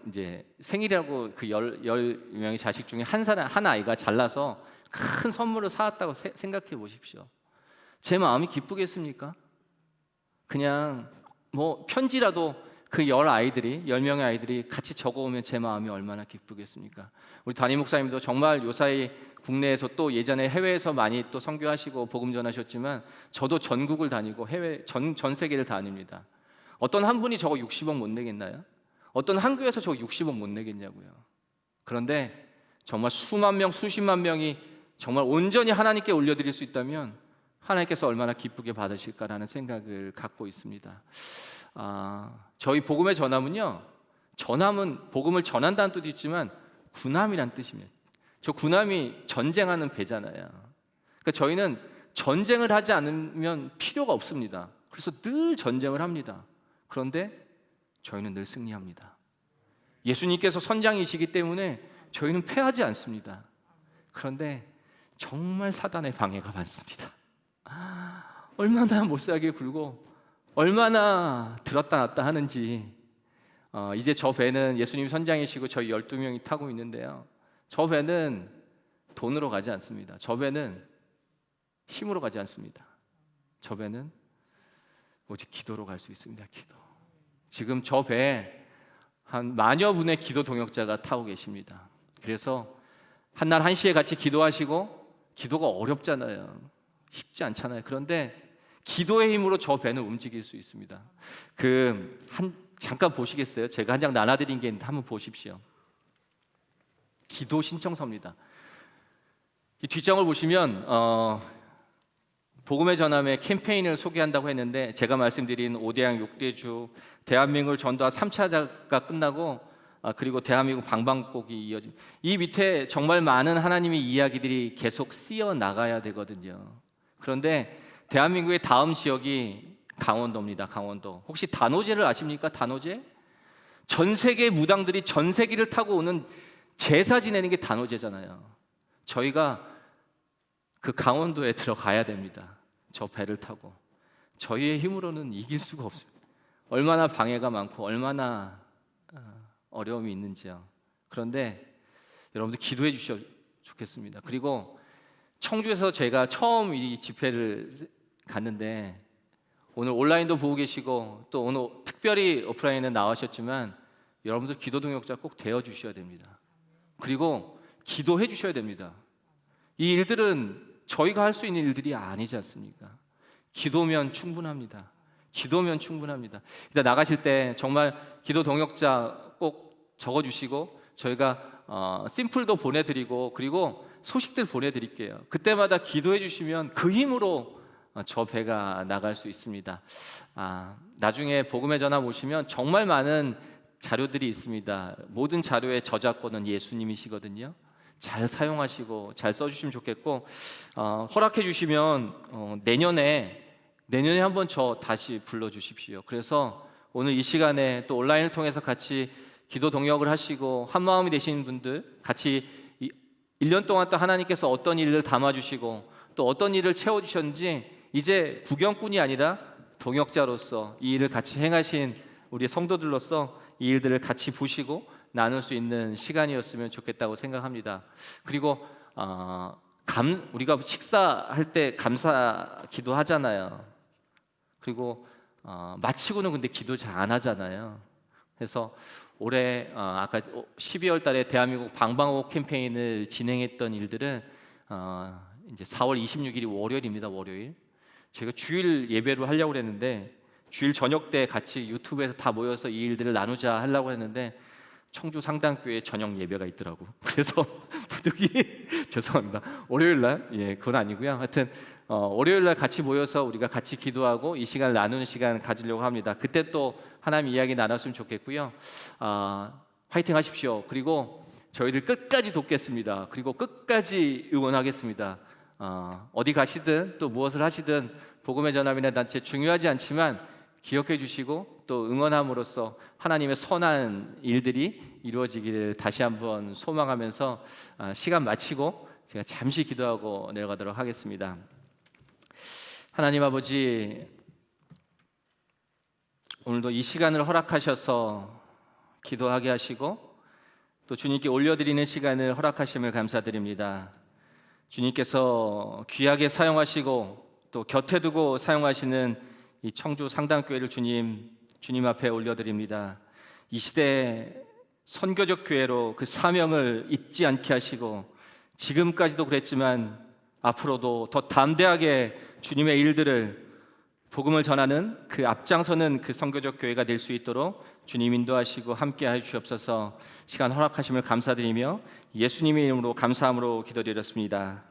[SPEAKER 1] 그 10명의 자식 중에 한 아이가 잘나서 큰 선물을 사왔다고 생각해 보십시오. 제 마음이 기쁘겠습니까? 그냥 뭐 편지라도 그 10명의 아이들이 같이 적어오면 제 마음이 얼마나 기쁘겠습니까? 우리 담임 목사님도 정말 요사이 국내에서 또 예전에 해외에서 많이 또 선교하시고 복음 전하셨지만 저도 전국을 다니고 전 세계를 다닙니다. 어떤 한 분이 저거 60억 못 내겠나요? 어떤 한 교회에서 저거 60억 못 내겠냐고요. 그런데 정말 수만 명, 수십만 명이 정말 온전히 하나님께 올려드릴 수 있다면 하나님께서 얼마나 기쁘게 받으실까라는 생각을 갖고 있습니다. 저희 복음의 전함은요. 전함은 복음을 전한다는 뜻도 있지만 군함이란 뜻입니다. 저 군함이 전쟁하는 배잖아요. 그러니까 저희는 전쟁을 하지 않으면 필요가 없습니다. 그래서 늘 전쟁을 합니다. 그런데 저희는 늘 승리합니다. 예수님께서 선장이시기 때문에 저희는 패하지 않습니다. 그런데 정말 사단의 방해가 많습니다. 얼마나 못살게 굴고 얼마나 들었다 놨다 하는지. 이제 저 배는 예수님 선장이시고 저희 12명이 타고 있는데요. 저 배는 돈으로 가지 않습니다. 저 배는 힘으로 가지 않습니다. 저 배는 오직 기도로 갈 수 있습니다. 기도. 지금 저 배에 한 만여 분의 기도 동역자가 타고 계십니다. 그래서 한날 1시에 같이 기도하시고, 기도가 어렵잖아요. 쉽지 않잖아요. 그런데 기도의 힘으로 저 배는 움직일 수 있습니다. 잠깐 보시겠어요? 제가 한 장 나눠드린 게 있는데 한번 보십시오. 기도 신청서입니다. 이 뒷장을 보시면 복음의 전함의 캠페인을 소개한다고 했는데, 제가 말씀드린 5대양 6대주 대한민국을 전도한 3차가 끝나고 그리고 대한민국 방방곡이 이어집니다. 이 밑에 정말 많은 하나님의 이야기들이 계속 쓰여 나가야 되거든요. 그런데 대한민국의 다음 지역이 강원도입니다. 강원도. 혹시 단오제를 아십니까? 단오제? 전 세계 무당들이 전 세기를 타고 오는 제사 지내는 게 단오제잖아요. 저희가 그 강원도에 들어가야 됩니다. 저 배를 타고. 저희의 힘으로는 이길 수가 없습니다. 얼마나 방해가 많고 얼마나 어려움이 있는지요. 그런데 여러분들 기도해 주셔도 좋겠습니다. 그리고 청주에서 제가 처음 이 집회를 갔는데, 오늘 온라인도 보고 계시고 또 오늘 특별히 오프라인에 나오셨지만 여러분들 기도 동역자 꼭 되어 주셔야 됩니다. 그리고 기도해 주셔야 됩니다. 이 일들은 저희가 할 수 있는 일들이 아니지 않습니까? 기도면 충분합니다. 기도면 충분합니다. 일단 나가실 때 정말 기도 동역자 꼭 적어주시고 저희가 심플도 보내드리고 그리고 소식들 보내드릴게요. 그때마다 기도해 주시면 그 힘으로 저 배가 나갈 수 있습니다. 나중에 복음의 전화 보시면 정말 많은 자료들이 있습니다. 모든 자료의 저작권은 예수님이시거든요. 잘 사용하시고 잘 써주시면 좋겠고, 허락해 주시면 내년에 한번 저 다시 불러주십시오. 그래서 오늘 이 시간에 또 온라인을 통해서 같이 기도 동역을 하시고 한 마음이 되시는 분들, 같이 1년 동안 또 하나님께서 어떤 일을 담아주시고 또 어떤 일을 채워주셨는지 이제 구경꾼이 아니라 동역자로서 이 일을 같이 행하신 우리 성도들로서 이 일들을 같이 보시고 나눌 수 있는 시간이었으면 좋겠다고 생각합니다. 그리고 우리가 식사할 때 감사 기도하잖아요. 그리고 마치고는 근데 기도 잘 안 하잖아요. 그래서 올해 아까 12월 달에 대한민국 방방곡 캠페인을 진행했던 일들은 이제 4월 26일이 월요일입니다. 월요일. 제가 주일 예배로 하려고 했는데 주일 저녁 때 같이 유튜브에서 다 모여서 이 일들을 나누자 하려고 했는데 청주 상당교회 저녁 예배가 있더라고. 그래서 부득이 죄송합니다. 월요일 날 그건 아니고요. 하여튼 월요일 날 같이 모여서 우리가 같이 기도하고 이 시간을 나누는 시간 가지려고 합니다. 그때 또 하나님 이야기 나눴으면 좋겠고요. 화이팅 하십시오. 그리고 저희들 끝까지 돕겠습니다. 그리고 끝까지 응원하겠습니다. 어디 가시든 또 무엇을 하시든 복음의 전함이나 단체 중요하지 않지만 기억해 주시고 또 응원함으로써 하나님의 선한 일들이 이루어지기를 다시 한번 소망하면서 시간 마치고 제가 잠시 기도하고 내려가도록 하겠습니다. 하나님 아버지, 오늘도 이 시간을 허락하셔서 기도하게 하시고 또 주님께 올려드리는 시간을 허락하심을 감사드립니다. 주님께서 귀하게 사용하시고 또 곁에 두고 사용하시는 이 청주 상당교회를 주님 앞에 올려드립니다. 이 시대 선교적 교회로 그 사명을 잊지 않게 하시고 지금까지도 그랬지만 앞으로도 더 담대하게 주님의 일들을 복음을 전하는 그 앞장서는 그 선교적 교회가 될 수 있도록 주님 인도하시고 함께하여 주옵소서. 시간 허락하심을 감사드리며 예수님의 이름으로 감사함으로 기도드렸습니다.